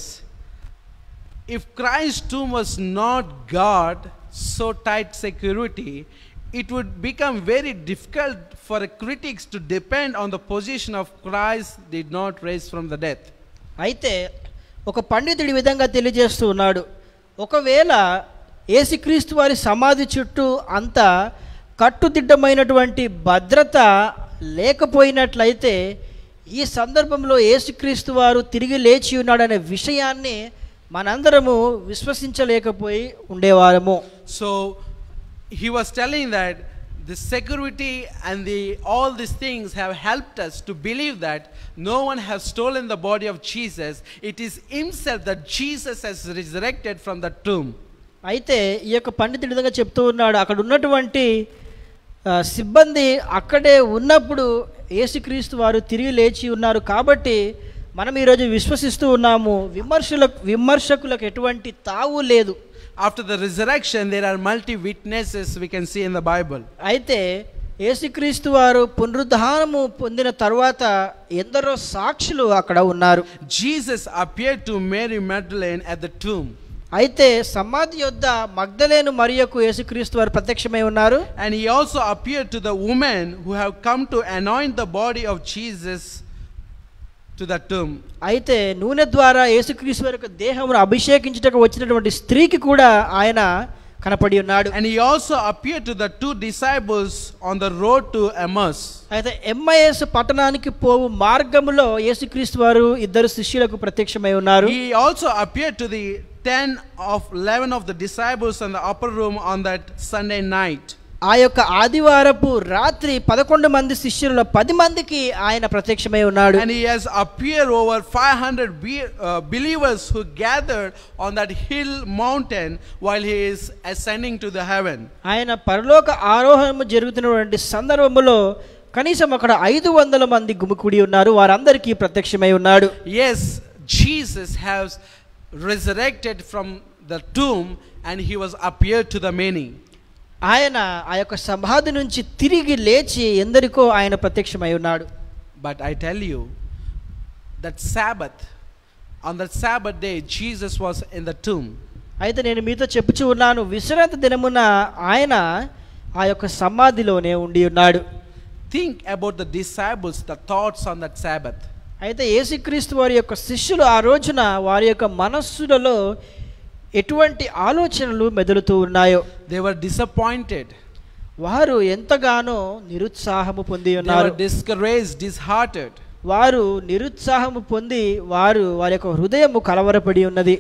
if Christ's tomb was not God, so tight security, it would become very difficult for critics to depend on the position of Christ did not rise from the death. అయితే ఒక పండితుడి విధంగా తెలియజేస్తూ ఉన్నాడు, ఒకవేళ యేసుక్రీస్తు వారి సమాధి చుట్టూ అంత కట్టుదిట్టమైనటువంటి భద్రత లేకపోయినట్లయితే ఈ సందర్భంలో యేసుక్రీస్తు వారు తిరిగి లేచి ఉన్నాడనే విషయాన్ని మనందరము విశ్వసించలేకపోయి ఉండేవారము. So he was telling that the security and all these things have helped us to believe that no one has stolen the body of Jesus. It is himself that Jesus has resurrected from the tomb. అయితే ఈ యొక్క పండితుడి విధంగా చెప్తూ ఉన్నాడు, అక్కడ ఉన్నటువంటి సిబ్బంది అక్కడే ఉన్నప్పుడు యేసుక్రీస్తు వారు తిరిగి లేచి ఉన్నారు కాబట్టి మనం ఈరోజు విశ్వసిస్తూ ఉన్నాము. విమర్శకులకు ఎటువంటి తావు లేదు. After the resurrection there are multi witnesses we can see in the Bible. అయితే యేసుక్రీస్తు వారు పునరుద్ధానము పొందిన తరువాత ఎందరో సాక్షులు అక్కడ ఉన్నారు. Jesus appeared to Mary Magdalene at the tomb. అయితే సమాధి యొద్ద మగ్దలేను మరియకు యేసుక్రీస్తు వారు ప్రత్యక్షమై ఉన్నారు. And he also appeared to the women who have come to anoint the body of Jesus to the tomb. అయితే నూనె ద్వారా యేసుక్రీస్తు వారి యొక్క దేహమును అభిషేకించుటకు వచ్చినటువంటి స్త్రీకి కూడా ఆయన కనపడి ఉన్నాడు. And he also appeared to the 2 disciples on the road to Emmaus. అయితే ఎమ్మయస్ పట్టణానికి పోవు మార్గములో యేసుక్రీస్తు వారు 2 శిష్యులకు ప్రత్యక్షమై ఉన్నారు. He also appeared to the 11 of the disciples in the upper room on that Sunday night. ఆ యొక్క ఆదివారపు రాత్రి 11 మంది శిష్యులలో 10 మందికి ఆయన ప్రత్యక్షమై ఉన్నాడు. And he has appeared over 500 believers who gathered on that hill mountain while he is ascending to the heaven. ఆయన పరలోక ఆరోహణము జరుగుతున్నటువంటి సందర్భంలో కనీసం అక్కడ 500 మంది గుమికూడి ఉన్నారు. వారందరికీ ప్రత్యక్షమై ఉన్నాడు. Yes, Jesus has resurrected from the tomb and he was appeared to the many. ఆయన ఆ యొక్క సమాధి నుంచి తిరిగి లేచి ఎందరికో ఆయన ప్రత్యక్షమై ఉన్నాడు. But I tell you that on that Sabbath day Jesus was in the tomb. అయితే నేను మీతో చెప్పుచూ ఉన్నాను, విశ్రాంతి దినమున ఆయన ఆ యొక్క సమాధిలోనే ఉండి ఉన్నాడు. think about the disciples, the thoughts on that Sabbath. అయితే యేసుక్రీస్తు వారి యొక్క శిష్యులు ఆ రోజున వారి యొక్క మనస్సులలో ఎటువంటి ఆలోచనలు మెదులుతూ ఉన్నాయో. They were disappointed. వారు ఎంతగానో నిరుత్సాహము పొంది They ఉన్నారు. were discouraged, disheartened. వారు నిరుత్సాహము పొంది వారి యొక్క హృదయము కలవరపడి ఉన్నది.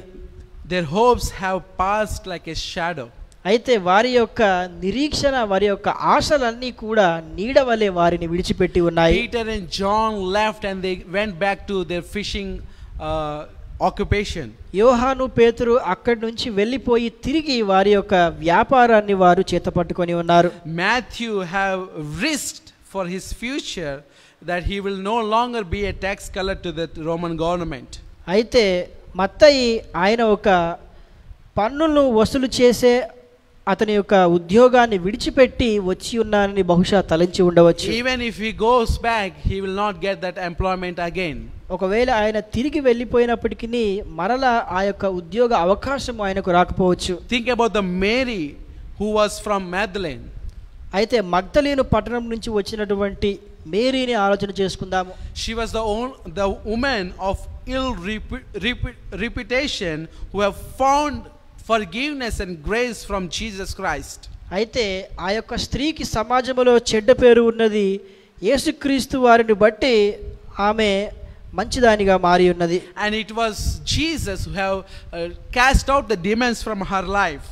Their hopes have passed like a shadow. అయితే వారి యొక్క నిరీక్షణ, వారి యొక్క ఆశలన్నీ కూడా నీడవలే వారిని విడిచిపెట్టి ఉన్నాయి. Peter and John left and they went back to their fishing occupation. యోహాను పేతురు అక్కడి నుంచి వెళ్ళిపోయి తిరిగి వారి యొక్క వ్యాపారాన్ని వారు చేతపట్టుకొని ఉన్నారు. Matthew have risked for his future that he will no longer be a tax collector to the Roman government. అయితే మత్తయి ఆయన ఒక పన్నులను వసూలు చేసే అతని యొక్క ఉద్యోగాన్ని విడిచిపెట్టి వచ్చి ఉన్నానని బహుశా తలంచి ఉండవచ్చు. Even if he goes back, he will not get that employment again. ఒకవేళ ఆయన తిరిగి వెళ్ళిపోయినప్పటికీ మరలా ఆ యొక్క ఉద్యోగ అవకాశం ఆయనకు రాకపోవచ్చు. Think about the Mary who was from Magdalene. అయితే మగ్దలేను పట్టణం నుంచి వచ్చినటువంటి మేరీని ఆలోచన చేసుకుందాము. She was the woman of ill reputation who have found forgiveness and grace from Jesus Christ. అయితే ఆ యొక్క స్త్రీకి సమాజంలో చెడ్డ పేరు ఉన్నది. యేసుక్రీస్తు వారిని బట్టి ఆమె మంచిదానిగా మారి ఉన్నది. And it was Jesus who have cast out the demons from her life.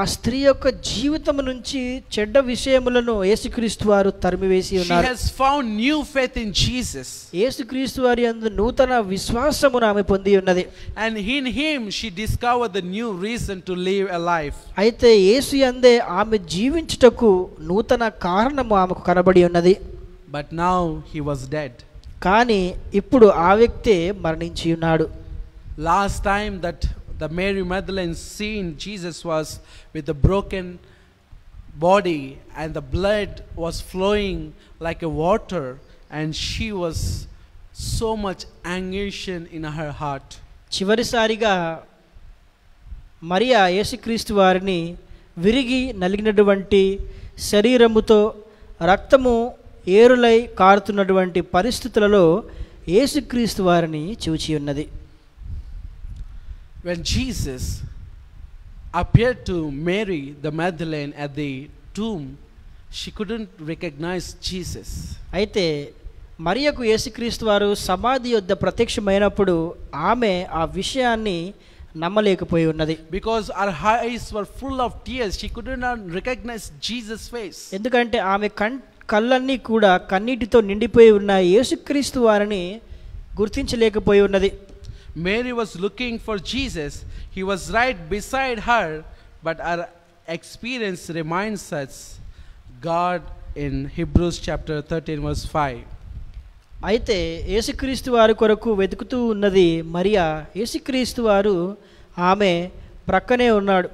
ఆ స్త్రీ యొక్క జీవితం నుంచి చెడ్డ విషయములను యేసుక్రీస్తు వారు తరిమివేసి ఉన్నారు. She has found new faith in Jesus. యేసుక్రీస్తు వారి యందు నూతన విశ్వాసమును ఆమె పొంది ఉన్నది. And in him she discovered the new reason to live a life. అయితే యేసు యందే ఆమె జీవించుటకు నూతన కారణము ఆమెకు కనబడి ఉన్నది. But now he was dead. కానీ ఇప్పుడు ఆ వ్యక్తే మరణించి ఉన్నాడు. Last time that the Mary Magdalene seen Jesus was with a broken body and the blood was flowing like a water, and she was so much anguish in her heart. చివరిసారిగా మరియా యేసుక్రీస్తు వారిని విరిగి నలిగినటువంటి శరీరముతో రక్తము ఏరులై కారుతున్నటువంటి పరిస్థితులలో యేసుక్రీస్తు వారిని చూచి ఉన్నది. When Jesus appeared to Mary the Magdalene at the tomb, she couldn't recognize Jesus. అయితే మరియకు యేసుక్రీస్తు వారు సమాధి యొద్ద ప్రత్యక్షమైనప్పుడు ఆమె ఆ విషయాన్ని నమ్మలేకపోయి ఉన్నది. Because her eyes were full of tears, she could not recognize Jesus' face. ఎందుకంటే ఆమె కళ్ళన్నీ కూడా కన్నీటితో నిండిపోయి ఉన్న యేసుక్రీస్తు వారిని గుర్తించలేకపోయి ఉన్నది. Mary was looking for Jesus. He was right beside her, but our experience reminds us God in Hebrews chapter 13 verse 5. అయితే యేసుక్రీస్తు వారి కొరకు వెతుకుతూ ఉన్నది మరియా. యేసుక్రీస్తు వారు ఆమె ప్రక్కనే ఉన్నాడు.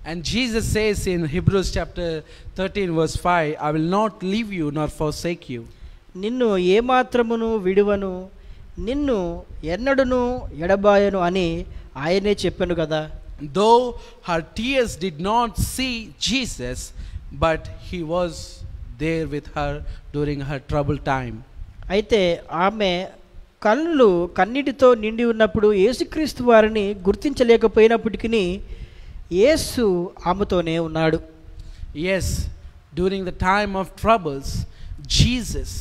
And Jesus says in Hebrews chapter 13 verse 5, I will not leave you nor forsake you. నిన్ను ఏమాత్రమును విడువను, నిన్ను ఎన్నడును ఎడబాయను అని ఆయనే చెప్పాను కదా. Though her tears did not see Jesus, but he was there with her during her troubled time. అయితే ఆమె కళ్ళు కన్నీటితో నిండి ఉన్నప్పుడు యేసుక్రీస్తు వారిని గుర్తించలేకపోయినప్పటికీ యేసు ఆమెతోనే ఉన్నాడు. Yes, during the time of troubles, Jesus,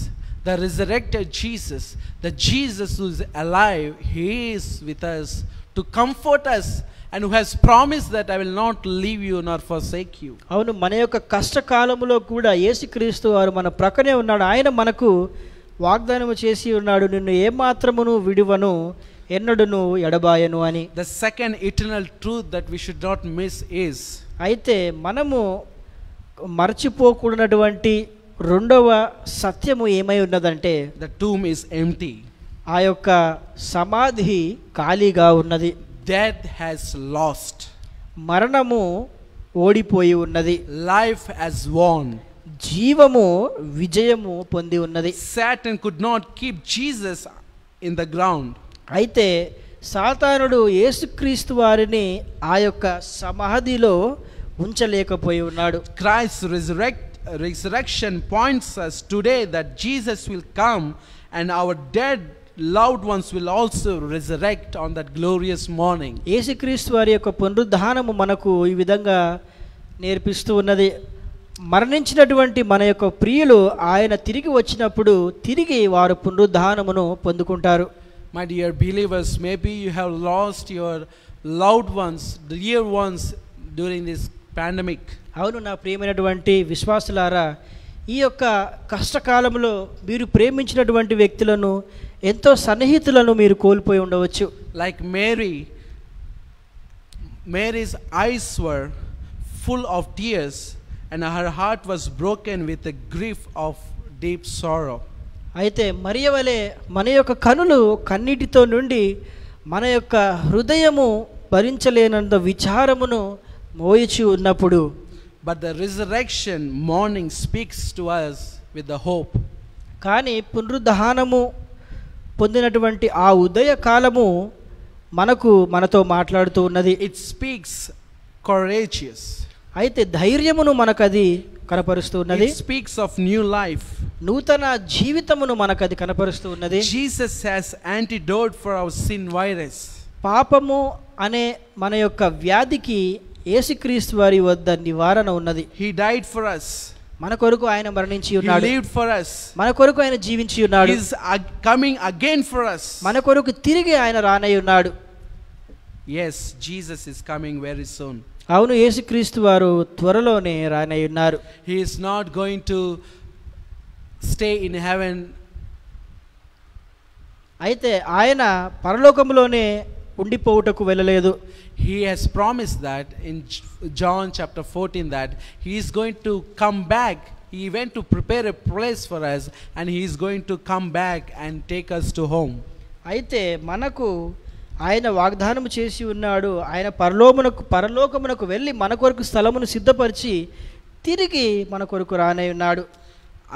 the resurrected Jesus, the Jesus who is alive, he is with us to comfort us and who has promised that I will not leave you nor forsake you. అవును, మన యొక్క కష్టకాలములో కూడా యేసుక్రీస్తు వారు మన ప్రక్కనే ఉన్నాడు. ఆయన మనకు వాగ్దానము చేసి ఉన్నాడు, నిన్ను ఏమాత్రమును విడువను, ఎన్నడును ఎడబాయను అని. The second eternal truth that we should not miss is, అయితే మనము మర్చిపోకూడనటువంటి రెండవ సత్యము ఏమై ఉన్నదంటే, the tomb is empty. ఆ యొక్క సమాధి ఖాళీగా ఉన్నది. Death has lost. మరణము ఓడిపోయి ఉన్నది. Life has won. జీవము విజయము పొంది ఉన్నది. Satan could not keep Jesus in the ground. అయితే సాతానుడు యేసుక్రీస్తు వారిని ఆ యొక్క సమాధిలో ఉంచలేకపోయి ఉన్నాడు. Christ resurrected resurrection points us today that Jesus will come and our dead loved ones will also resurrect on that glorious morning. యేసుక్రీస్తు వారి యొక్క పునరుద్ధానము మనకు ఈ విధంగా నేర్పిస్తూ ఉన్నది. మరణించినటువంటి మన యొక్క ప్రియులు ఆయన తిరిగి వచ్చినప్పుడు తిరిగి వారు పునరుద్ధానమును పొందుకుంటారు. My dear believers, maybe you have lost your loved ones, dear ones during this pandemic. అవును నా ప్రియమైనటువంటి విశ్వాసులారా, ఈ యొక్క కష్టకాలంలో మీరు ప్రేమించినటువంటి వ్యక్తులను, ఎంతో సన్నిహితులను మీరు కోల్పోయి ఉండవచ్చు. Like Mary's eyes were full of tears and her heart was broken with the grief of deep sorrow. అయితే మరియ వలె మన యొక్క కనులు కన్నీటితో నుండి మన యొక్క హృదయము భరించలేనంత విచారమును మోయిచి ఉన్నప్పుడు, but the resurrection morning speaks to us with the hope. కానీ పునరుద్ధానము పొందినటువంటి ఆ ఉదయ కాలము మనతో మాట్లాడుతూ ఉన్నది. It speaks courageous. అయితే ధైర్యమును మనకు అది కనపరుస్తూ ఉన్నది. It speaks of new life. నూతన జీవితమును మనకు అది కనపరుస్తూ ఉన్నది. Jesus has antidote for our sin virus. పాపము అనే మన యొక్క వ్యాధికి యేసుక్రీస్తు వారి వద్ద నివారణ ఉన్నది. He died for us. మన కొరకు ఆయన మరణించి He ఉన్నాడు. lived for us. మన కొరకు ఆయన జీవించి ఉన్నాడు. He is coming again for us. మన కొరకు తిరిగి ఆయన రానై ఉన్నాడు. Yes, Jesus is coming very soon. అవును, యేసుక్రీస్తు వారు త్వరలోనే రానై ఉన్నారు. He is not going to stay in heaven. అయితే ఆయన పరలోకములోనే ఉండిపోవుటకు వెళ్ళలేదు. He has promised that in John chapter 14 that he is going to come back. He went to prepare a place for us and he is going to come back and take us to home. అయితే మనకు ఆయన వాగ్దానం చేసి ఉన్నాడు. ఆయన పరలోకమునకు వెళ్ళి మన కొరకు స్థలమును సిద్ధపరిచి తిరిగి మన కొరకు రానై ఉన్నాడు.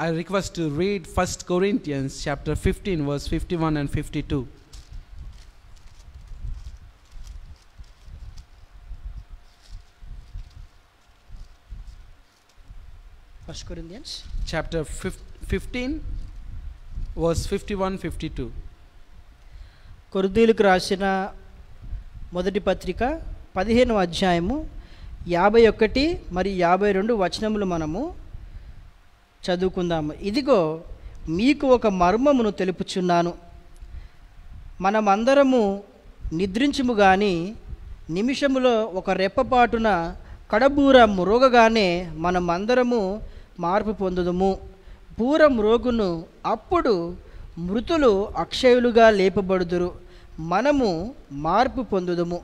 I request to read 1 Corinthians chapter 15 verse 51 and 52. 1 Corinthians chapter 15 verse 51-52. కొరింథీయులకు రాసిన మొదటి పత్రిక 15వ అధ్యాయము 51 మరియు 52 వచనములు మనము చదువుకుందాము. ఇదిగో మీకు ఒక మర్మమును తెలుపుచున్నాను. మనమందరము నిద్రించుము గాని నిమిషములో ఒక రెప్పపాటున కడబూర మ్రోగగానే మనమందరము మార్పు పొందుదుము. బూర మ్రోగును, అప్పుడు మృతులు అక్షయులుగా లేపబడుదురు, మనము మార్పు పొందుదుము.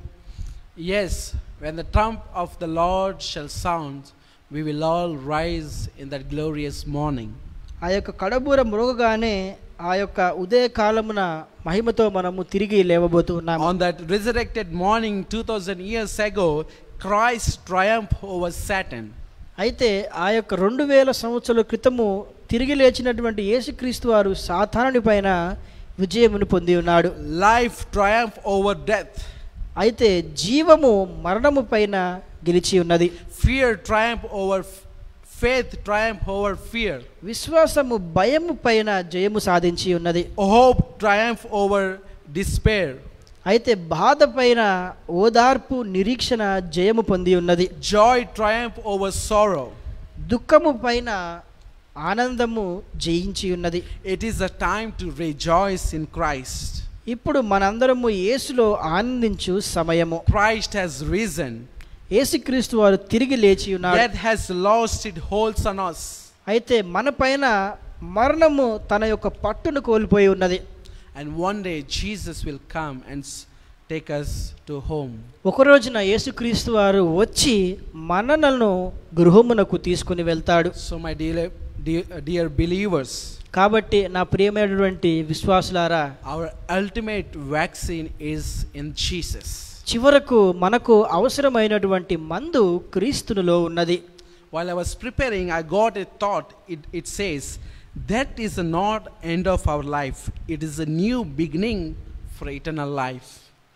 Yes, when the trump of the Lord shall sound, we will all rise in that glorious morning. ఆ యొక్క కడబూర మ్రోగగానే ఆ యొక్క ఉదయ కాలమున మహిమతో మనము తిరిగి లేవబోతూ ఉన్నాము. On that resurrected morning 2000 years ago, Christ triumphed over Satan. అయితే ఆ యొక్క 2000 సంవత్సరాల క్రితము తిరిగి లేచినటువంటి యేసుక్రీస్తు వారు సాతానుని పైన విజయమును పొంది ఉన్నాడు. Life triumphed over death. అయితే జీవము మరణము పైన గెలిచి ఉన్నది. Fear triumphed over faith, triumphed over fear. విశ్వాసము భయము పైన జయము సాధించి ఉన్నది. Hope triumphed over despair. అయితే బాధ పైన ఓదార్పు నిరీక్షణ జయము పొంది ఉన్నది. Joy triumphed over sorrow. దుఃఖము పైన ఆనందము జయించి ఉన్నది. It is a time to rejoice in Christ. ఇప్పుడు మనందరము యేసులో ఆనందించు సమయము. Christ has risen. యేసుక్రీస్తు వారు తిరిగి లేచి ఉన్నారు. Death has lost its holds on us. అయితే మన పైన మరణము తన యొక్క పట్టును కోల్పోయి ఉన్నది. And one day Jesus will come and take us to home. ఒక రోజున యేసుక్రీస్తు వారు వచ్చి మనలను గృహమునకు తీసుకుని వెళ్తాడు. So my dear believers, కాబట్టి నా ప్రియమైనటువంటి విశ్వాసులారా, our ultimate vaccine is in Jesus. చివరకు మనకు అవసరమైనటువంటి మందు క్రీస్తునిలో ఉన్నది. While I was preparing, I got a thought. It says, that is not end of our life. It is a new beginning for eternal life.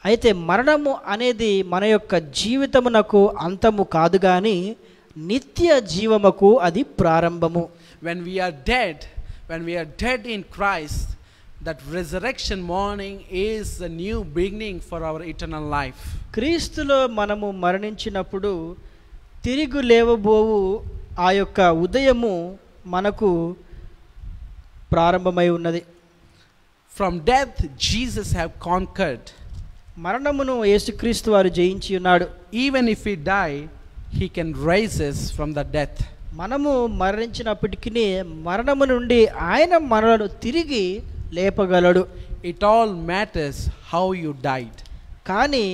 అయితే మరణము అనేది మన యొక్క జీవితమునకు అంతము కాదు, కానీ నిత్య జీవముకు అది ప్రారంభము. When we are dead in Christ, that resurrection morning is the new beginning for our eternal life. క్రీస్తులో మనము మరణించినప్పుడు తిరిగి లేవబోవు ఆ యొక్క ఉదయము మనకు ప్రారంభమై ఉన్నది. From death Jesus have conquered. మరణమును యేసుక్రీస్తు వారు జయించి ఉన్నాడు. Even if we die, he can raise us from the death. మనము మరణించినప్పటికీ మరణము నుండి ఆయన మనలను తిరిగి లేపగలడు. It all matters how you died. కానీ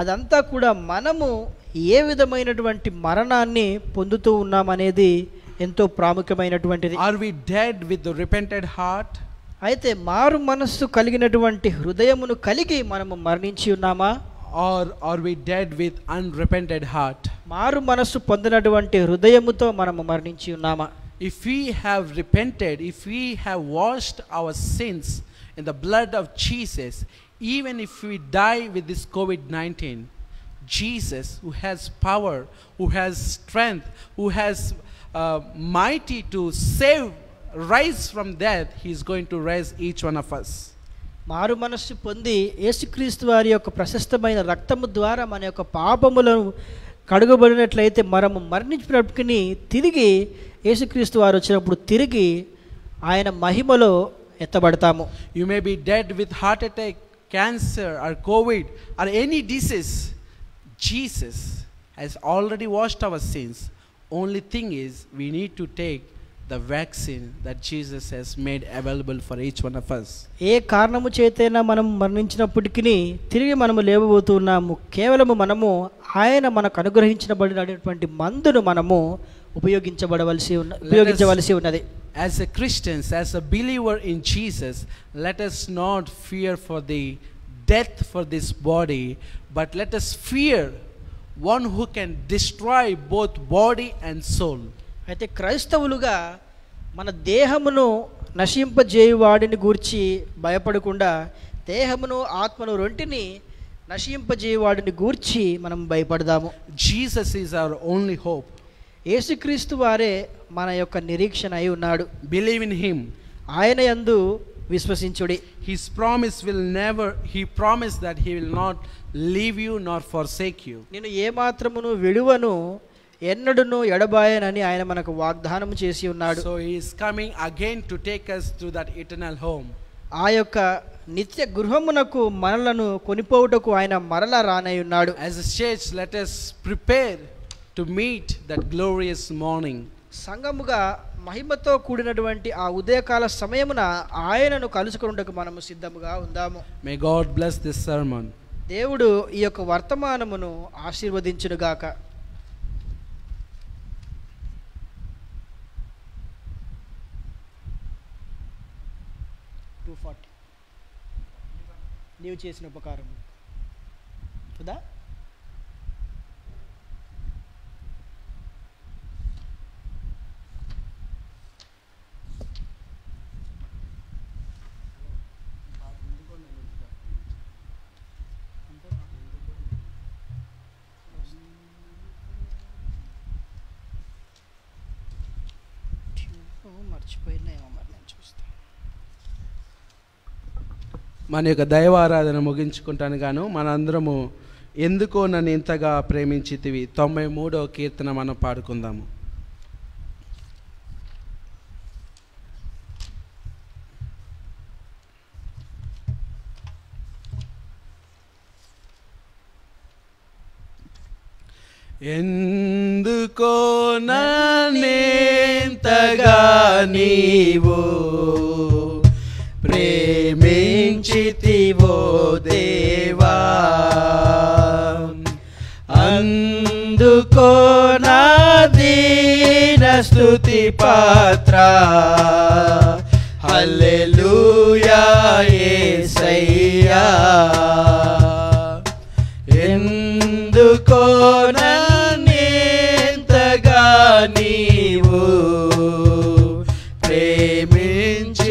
అదంతా కూడా మనము ఏ విధమైనటువంటి మరణాన్ని పొందుతూ ఉన్నామనేది ఎంతో ప్రాముఖ్యమైనటువంటిది. Are we dead with the repented heart? అయితే మారు మనస్సు కలిగినటువంటి హృదయమును కలిగి మనము మరణించి ఉన్నామా? Or are we dead with unrepented heart? మారు మనస్సు పొందినటువంటి హృదయముతో మనము మరణించి ఉన్నామా? If we have repented, if we have washed our sins in the blood of Jesus, even if we die with this COVID-19, Jesus, who has power, who has strength, who has mighty to save, rise from death, he is going to raise each one of us. మారు మనస్సు పొంది యేసుక్రీస్తు వారి యొక్క ప్రశస్తమైన రక్తము ద్వారా మన యొక్క పాపములను కడుగబడినట్లయితే మనము మరణించినప్పటికీ తిరిగి యేసుక్రీస్తు వారు వచ్చినప్పుడు తిరిగి ఆయన మహిమలో ఎత్తబడతాము. You may be dead with heart attack, cancer or COVID or any disease. Jesus has already washed our sins. Only thing is we need to take the vaccine that Jesus has made available for each one of us. ఏ కారణము చేతైనా మనం మరణించినప్పటికీ తిరిగి మనము లేవబోతున్నాము. కేవలము మనము ఆయన మనకు అనుగ్రహించబడినటువంటి మందును మనము ఉపయోగించవలసి ఉన్నది. As a Christians, as a believer in Jesus, let us not fear for the death for this body, but let us fear one who can destroy both body and soul. అయితే క్రైస్తవులుగా మన దేహమును నశింపజేయువాడిని గూర్చి భయపడకుండా దేహమును ఆత్మను రెంటిని నశింపజేయువాడిని గూర్చి మనం భయపడదాము. Jesus is our only hope. యేసుక్రీస్తు వారే మన యొక్క నిరీక్షణ అయి ఉన్నాడు. Believe in him. ఆయన యందు విశ్వసించుడి. His promise will never, he promised that he will not leave you nor forsake you. నేను ఏ మాత్రమును విడువను ఎన్నడును ఎడబాయనని ఆయన మనకు వాగ్దానం చేసి ఉన్నాడు. So he is coming again to take us to that eternal home. ఆ యొక్క నిత్య గృహమునకు మనలను కొనిపోవుటకు ఆయన మరలా రానై ఉన్నాడు. As a church, let us prepare to meet that glorious morning. సంఘముగా మహిమతో కూడినటువంటి ఆ ఉదయకాల సమయమున ఆయనను కలుసుకొనుటకు మనము సిద్ధముగా ఉందాము. May God bless this sermon. దేవుడు ఈ యొక్క వర్తమానమును ఆశీర్వదించునుగాక. నీవు చేసిన ఉపకారం కదా. మర్చిపోయినాయేమో మరి నేను చూస్తాను. మన యొక్క దైవారాధన ముగించుకుంటాను గాను మనందరము ఎందుకో నన్ను ఇంతగా ప్రేమించితివి 93వ కీర్తన మనం పాడుకుందాము. ఎందుకో నన్నింతగా నీవు ప్రేమించితివో దేవా, అందుకో నా దీన స్తుతి పాత్ర. హల్లెలూయా యేసయ్యా. ఎందుకో నన్నింతగా నీవు ప్రేమించితివో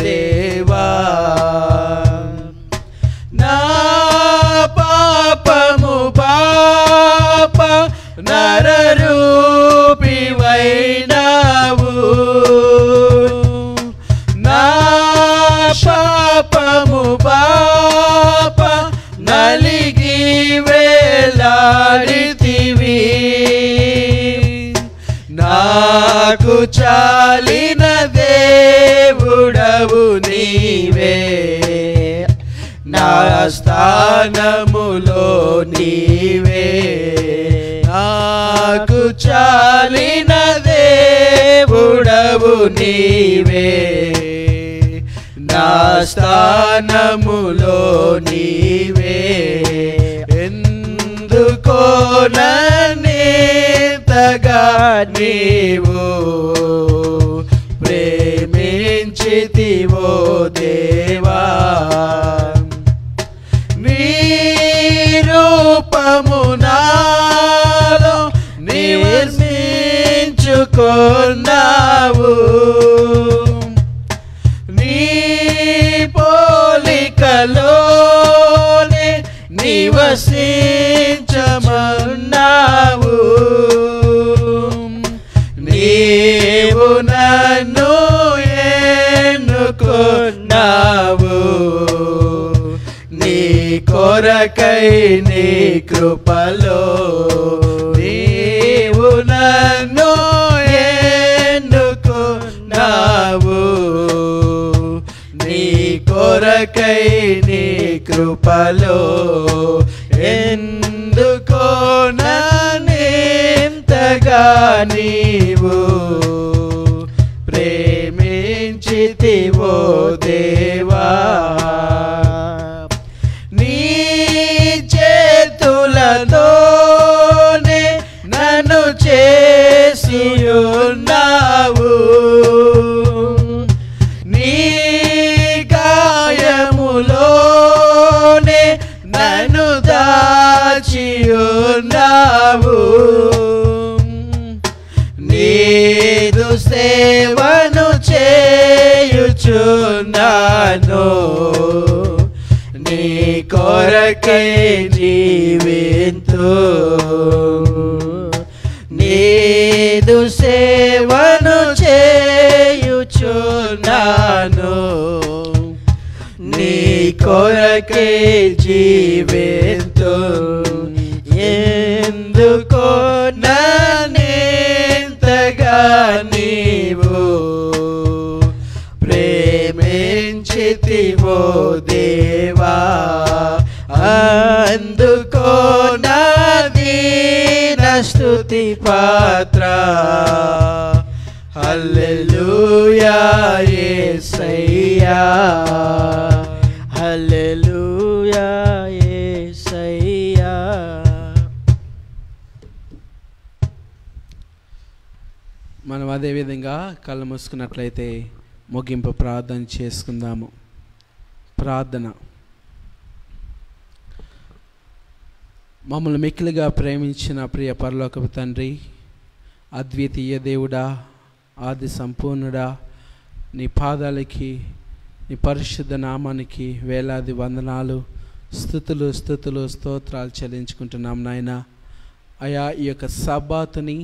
దేవా, నా పాపము పాప నర రూపివైనావు నా పాపము పాప నలిగి వేలాడితివి నాకు చాలిన దేవుడవు నీవే నా స్థానములో నీవే నాకు చాలిన దేవుడవు నీవే నా స్థానములో నీవే ఎందుకో నన్నింతగా నీవు ప్రేమించితివో దేవా నీ రూపము నాలో నిర్మించుకున్నావు నీ పోలికలోనే నివసించమన్నావు నీవు నన్ను ఎన్నుకున్నావు నీ కొరకై నీ కృపలో నీవు నన్ను ఎన్నుకున్నావు నీ కొరకై నీ కృపలో ఎందుకో నన్నింతగా నీవు ప్రేమించితివో దేవా నీ చేతులతోనే నన్ను చేసి ఉన్నావు నీ గాయములోనే నన్ను దాచి ఉన్నావు నీదు సేవను చేయుచున్నాను నీ కొరకై జీవింతు నీదు సేవను చేయుచున్నాను నీ కొరకై జీవింతు ఎందుకో నన్నింతగా నీవు ప్రేమించితివో దేవా అందుకో నా దీన స్తుతి పాత్ర హల్లెలూయా యేసయ్యా హల్లెలూయా యేసయ్యా. మనం అదేవిధంగా కళ్ళు మూసుకున్నట్లయితే ముగింపు ప్రార్థన చేసుకుందాము. ప్రార్థన. మమ్మల్ని మిక్కిలిగా ప్రేమించిన ప్రియ పరలోకపు తండ్రి, అద్వితీయ దేవుడా, ఆది సంపూర్ణుడా, నీ పాదాలకి నీ పరిశుద్ధ నామానికి వేలాది వందనాలు, స్తుతులు స్తుతులు స్తోత్రాలు చెల్లించుకుంటున్నాం నాయన. అయా ఈ యొక్క సబ్బాతుని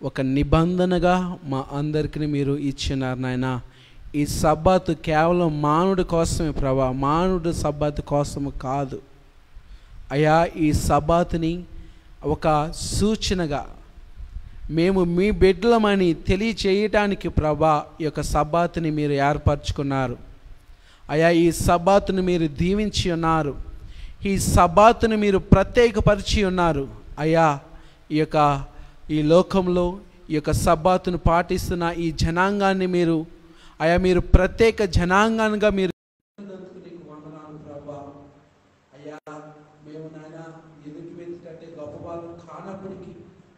ఒక నిబంధనగా మా అందరికీ మీరు ఇచ్చినారు నాయన. ఈ సబ్బాతు కేవలం మానవుడి కోసమే ప్రభా, మానవుడు సబ్బాతు కోసము కాదు అయా. ఈ సబ్బాతుని ఒక సూచనగా మేము మీ బిడ్డలమని తెలియచేయటానికి ప్రభా ఈ యొక్క సబ్బాతుని మీరు ఏర్పరచుకున్నారు అయా. ఈ సబ్బాతుని మీరు దీవించి ఉన్నారు, ఈ సబ్బాతుని మీరు ప్రత్యేకపరిచి ఉన్నారు అయ్యా. ఈ లోకంలో ఈ యొక్క సబ్బాతును పాటిస్తున్న ఈ జనాంగాన్ని మీరు అయా మీరు ప్రత్యేక జనాంగానికి మీరు వందనాలు ప్రభా. అయ్యా మేము నాయన ఎదుటి వ్యక్తి కంటే గొప్పవాళ్ళు కానప్పటికీ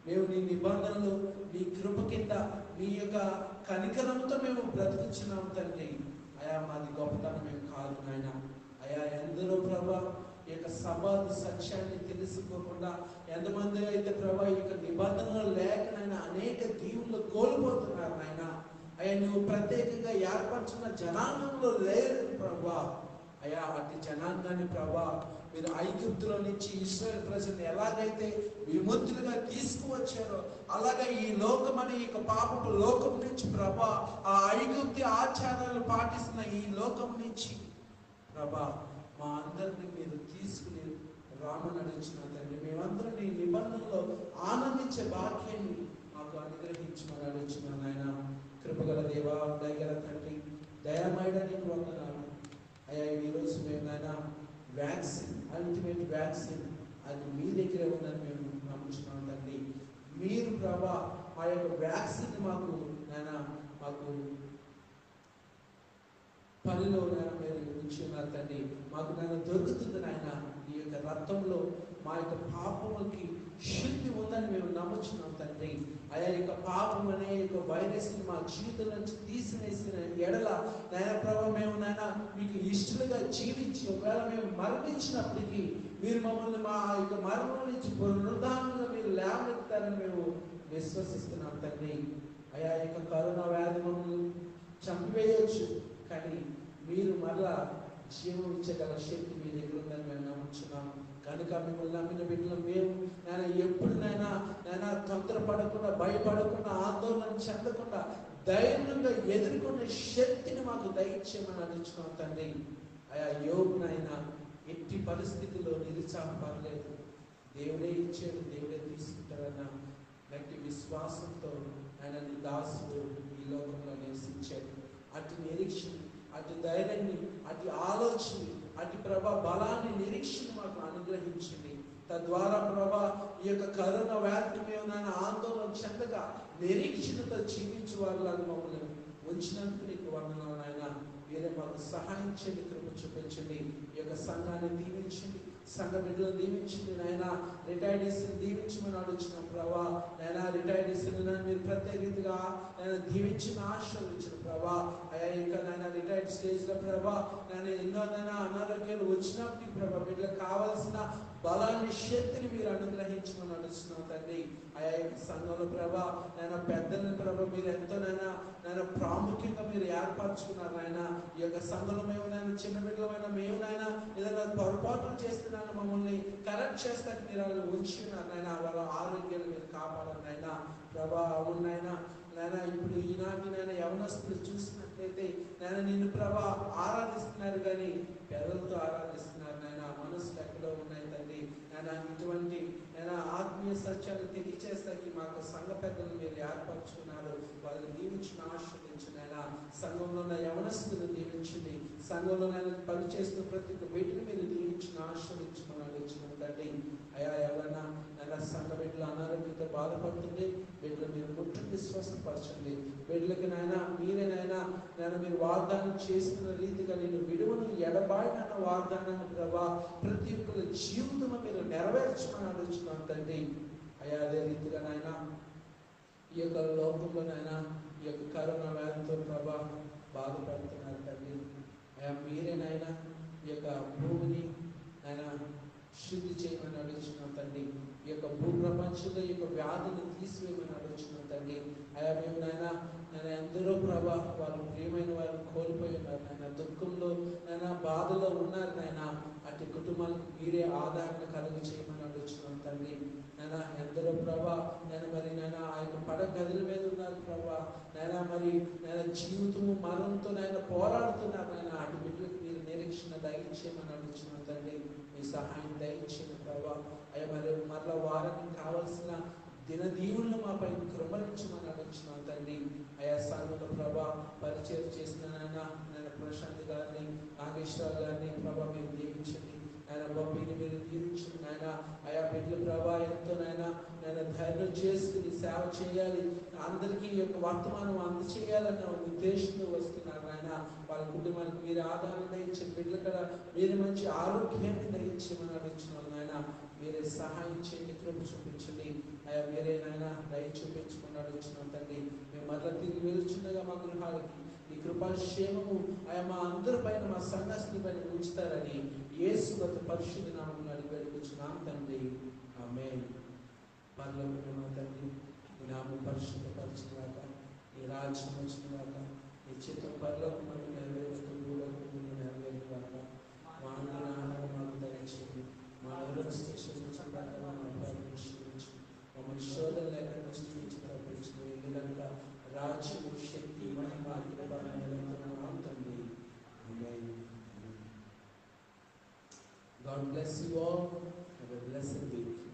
మేము నీ నిబంధనలు నీ కృప కింద నీ యొక్క కనికరంతో మేము బ్రతుకుచున్నాం తండ్రి. అయా మాది గొప్పతనం మేము కాదు నాయన. అయా ఎందరో ప్రభా ఈ యొక్క సబ్బాతు సత్యాన్ని తెలుసుకోకుండా ఎంతమంది అయితే ప్రభా ఈ యొక్క నిబంధనలు లేకనైనా అనేక దీవులు కోల్పోతున్నారు నాయన. అయ్యా నువ్వు ప్రత్యేకంగా ఏర్పరచున్న జనాంగంలో లేదు ప్రభా. అయ్యా అట్టి జనాంగాన్ని ప్రభా మీరు ఐగుప్తులో నుంచి ఇశ్రాయేలు ప్రజల్ని ఎలాగైతే విముక్తులుగా తీసుకువచ్చారో అలాగే ఈ లోకం అనే ఈ పాపపు లోకం నుంచి ప్రభా, ఆ ఐగుప్తి ఆచారాలు పాటిస్తున్న ఈ లోకం నుంచి ప్రభా మా అందరినీ మీరు తీసుకుని రామని అడిచిన తండ్రి, మేమందరం నీ నిబంధనలో ఆనందించే భాగ్యాన్ని మాకు అనుగ్రహించమని అడిచిన నాయన. కృపగల దేవా, దయగల తండ్రి, దయామయడానికి వందనాలు అయ్యా. ఈరోజు మేము నాయన వ్యాక్సిన్, అల్టిమేట్ వ్యాక్సిన్ అది మీ దగ్గరే ఉందని మేము నమ్ముతున్నాం తండ్రి. మీరు ప్రభా ఆ యొక్క వ్యాక్సిన్ మాకు నాయన మాకు పనిలో నాయన మీరు ఉంచి ఉన్నారు తండ్రి. మాకు నాయన దొరుకుతుంది నాయన. ఈ యొక్క రక్తంలో మా యొక్క పాపములకి శక్తి ఉందని మేము నమ్ముచున్నాం తండ్రి. అయా యొక్క పాపం అనే యొక్క వైరస్ ని మా జీవితం నుంచి తీసివేసిన ఎడల నాయన ప్రభావ మేము నాయన మీకు ఇష్టలుగా జీవించి ఒకవేళ మేము మరణించినప్పటికీ మీరు మమ్మల్ని మా యొక్క మరణం నుంచి పునరుద్ధానంగా మీరు లేవనెత్తారని మేము విశ్వసిస్తున్నాం తండ్రి. అయా యొక్క కరోనా వ్యాధి మమ్మల్ని చంపివేయచ్చు, కానీ మీరు మరలా జీవం ఇచ్చగల శక్తి మీ దగ్గర ఉందని మేము నమ్ముచున్నాం. కనుక మిమ్మల్ని నమ్మిన బిడ్డలు మేము నేను ఎప్పుడునైనా నేను తొందరపడకుండా, భయపడకుండా, ఆందోళన చెందకుండా ధైర్యంగా ఎదుర్కొనే శక్తిని మాకు దయచేయమని అడుగుతున్నాం తండ్రి. అయా యోగునైనా ఎట్టి పరిస్థితుల్లో నిరుత్సాహపడలేదు. దేవుడే ఇచ్చాడు, దేవుడే తీసుకుంటారన్న గట్టి విశ్వాసంతో ఆయన నీ దాసుడు ఈ లోకంలో నివసించాడు. అటు నిరీక్షణ, అటు ధైర్యాన్ని, అటు ఆలోచన, అటు ప్రభా బలాన్ని, నిరీక్షణ మాకు అనుగ్రహించింది. తద్వారా ప్రభా ఈ యొక్క కరోనా వ్యాధిని మేము నాయన ఆందోళన చెందగా నిరీక్షణతో జీవించే వాళ్ళని మమ్మల్ని ఉంచినందుకు నీకు వందనాలు నాయన. మీరే మాకు సహాయం చేయండి, కృప చూపించండి. ఈ యొక్క సంఘాన్ని దీవించండి, సంఘ బిడ్డలను దీవించండి నాయన. రిటైర్డీస్ని దీవించమని అడుగుతున్న ప్రభా నాయన. రిటైర్డీస్ని మీరు ప్రత్యేక రీతిగా నేను దీవించిన ఆశీర్వదించిన ప్రభా. అయ్యా ఇంకా నాయన రిటైర్డ్ స్టేజ్లో ప్రభా నేను ఎన్నో నాయన అనారోగ్యాలు వచ్చినప్పటికీ ప్రభా బిడ్డలకు కావాల్సిన బలాన్ని, శక్తిని మీరు అనుగ్రహించమని అడుగుతున్నాం తండ్రి. అయా యొక్క సంఘంలో ప్రభా నేను పెద్దలని ప్రభా మీరు ఎంతో నేను ప్రాముఖ్యంగా మీరు ఏర్పరచుకున్నారు నాయన. ఈ యొక్క సంఘంలో మేము నేను చిన్న బిడ్డలమైన మేము నాయన ఏదైనా పొరపాట్లు చేస్తున్నాను మమ్మల్ని కరెక్ట్ చేస్తాను మీరు వాళ్ళు ఉంచి ఉన్నారు నాయన. వాళ్ళ ఆరోగ్యాలు మీరు కాపాడాలి నాయన ప్రభా. అవును నాయన నాయన ఇప్పుడు ఈనాటి నాయన యవనస్తులు చూసినట్లయితే నాయన నిన్ను ప్రభా ఆరాధిస్తున్నారు, కానీ పెదలతో ఆరాధిస్తున్నారు నాయన. మనసులు ఎక్కడో ఉన్నాయి తండ్రి నాయన. ఇటువంటి నేను ఆత్మీయ సత్యాలు తెలియచేస్తాకి మాకు సంఘ పెద్దలు మీరు ఏర్పరచుకున్నారు. వాళ్ళని దీవించిన ఆశ్రయించిన ఆయన. సంఘంలో ఉన్న యవనస్తులు దీవించింది, సంఘంలో నేను పనిచేస్తున్న ప్రతి ఒక్క బిడ్డను మీరు దీవించిన ఆశ్రయించమని అడిగించిన తండ్రి. అయా ఎవరైనా నేను సంఘ బిడ్డలు అనారోగ్యంతో బాధపడుతుంది, బిడ్డలు మీరు ముట్టండి, స్వస్థపరచండి. బిడ్డలకి నాయన మీరే నాయన నేను మీరు వాగ్దానం చేస్తున్న రీతిగా నేను విడువను ఎడబాడిన వాగ్దానాన్ని ప్రభా ప్రతి ఒక్కరి జీవితంలో మీరు నెరవేర్చమని అడుగుతున్నాను తండ్రి. అయ్యా అదే రీతిగా నాయన ఈ యొక్క లోకంలో నాయన ఈ యొక్క కరోనా వ్యాధితో ప్రభా బాధపడుతున్నారు తండ్రి. అయ్యా మీరే నాయన ఈ యొక్క భూమిని నాయన శుద్ధి చేయమని అడుగుతున్నాం తండ్రి. ఈ యొక్క భూప్రపంచంలో ఈ యొక్క వ్యాధిని తీసివేయమని అడుగుతున్నాం తండ్రి. అయా మేము నాయన నేను ఎందరో ప్రభా వాళ్ళు ప్రియమైన వారిని కోల్పోయి ఉన్నారు నాయన. దుఃఖంలో నాయన బాధలో ఉన్నారు నాయన. అటు కుటుంబాలకు మీరే ఆదరణ కలుగు చేయమని అడుగుతున్నాం తండ్రి. నాయన ఎందరో ప్రభా నేను మరి నాయన ఆ యొక్క పడక గదుల మీద ఉన్నారు ప్రభా నాయన. మరి నేను జీవితము మరణంతో నాయన పోరాడుతున్నారు నాయన. అటు బిడ్డలకు మీరు నిరీక్షణ దయచేయమని అడుగుతున్నాం తండ్రి. మీ సహాయం దయచేయండి ప్రభా. అయ్యా మరి మరలా వారానికి కావాల్సిన దినదీవులను మా పైన కృపణించమని అడుగుతున్నాం తండ్రి. అయా సంఘంలో ప్రభా పరిచయం చేసిన నేను ప్రశాంత్ గారిని, నాగేశ్వర గారిని ప్రభా మీరు దీవించండి. ఆయన బొబ్బిని మీరు దీవించండి నాయన. అయా బిడ్డల ప్రభా ఎంతో నాయన నేను ధైర్యం చేసుకుని సేవ చేయాలి, అందరికీ ఈ యొక్క వర్తమానం అందచేయాలన్న ఉద్దేశంతో వస్తున్నారు నాయన. వాళ్ళ కుటుంబానికి మీరు ఆధారం దయించే బిడ్డలు కదా మీరు మంచి ఆరోగ్యాన్ని దయించమని అడుగుతున్నాను నాయన. మీరే సహాయం చేయండి, కృప చూపించండి. అయా మీరే నాయన దయ చూపించుకుని అడుగుతున్నాం తండ్రి. మేము మరలా తిరిగి వెళ్తుండగా మా గృహాలకి ఈ కృపాక్షేమము అయా మా అందరి పైన, మా సంఘస్థుల పైన ఉంచుతారని యేసు గత పరిశుద్ధ నామమున అడిగి వేడుకొంచున్నాం తండ్రి. ఆమేన్. పరలోకమున్న మా తండ్రి, ఈ నామం పరిశుద్ధపరచుగాక, ఈ రాజ్యం వచ్చుగాక, ఈ చిత్తం పరలోకమున నెరవేరుస్తూ భూలోకమున నెరవేరుగాక. మా అందరి ఆహారం మాకు దయచేయండి. మానిఫెస్టేషన్ నుంచి మమ్మల్ని శోధన లేక నుంచి తప్పించుకుని ఎందుకంట రాజ్యము శక్తి మహిమ తండ్రి. God bless you all. Have a blessed week.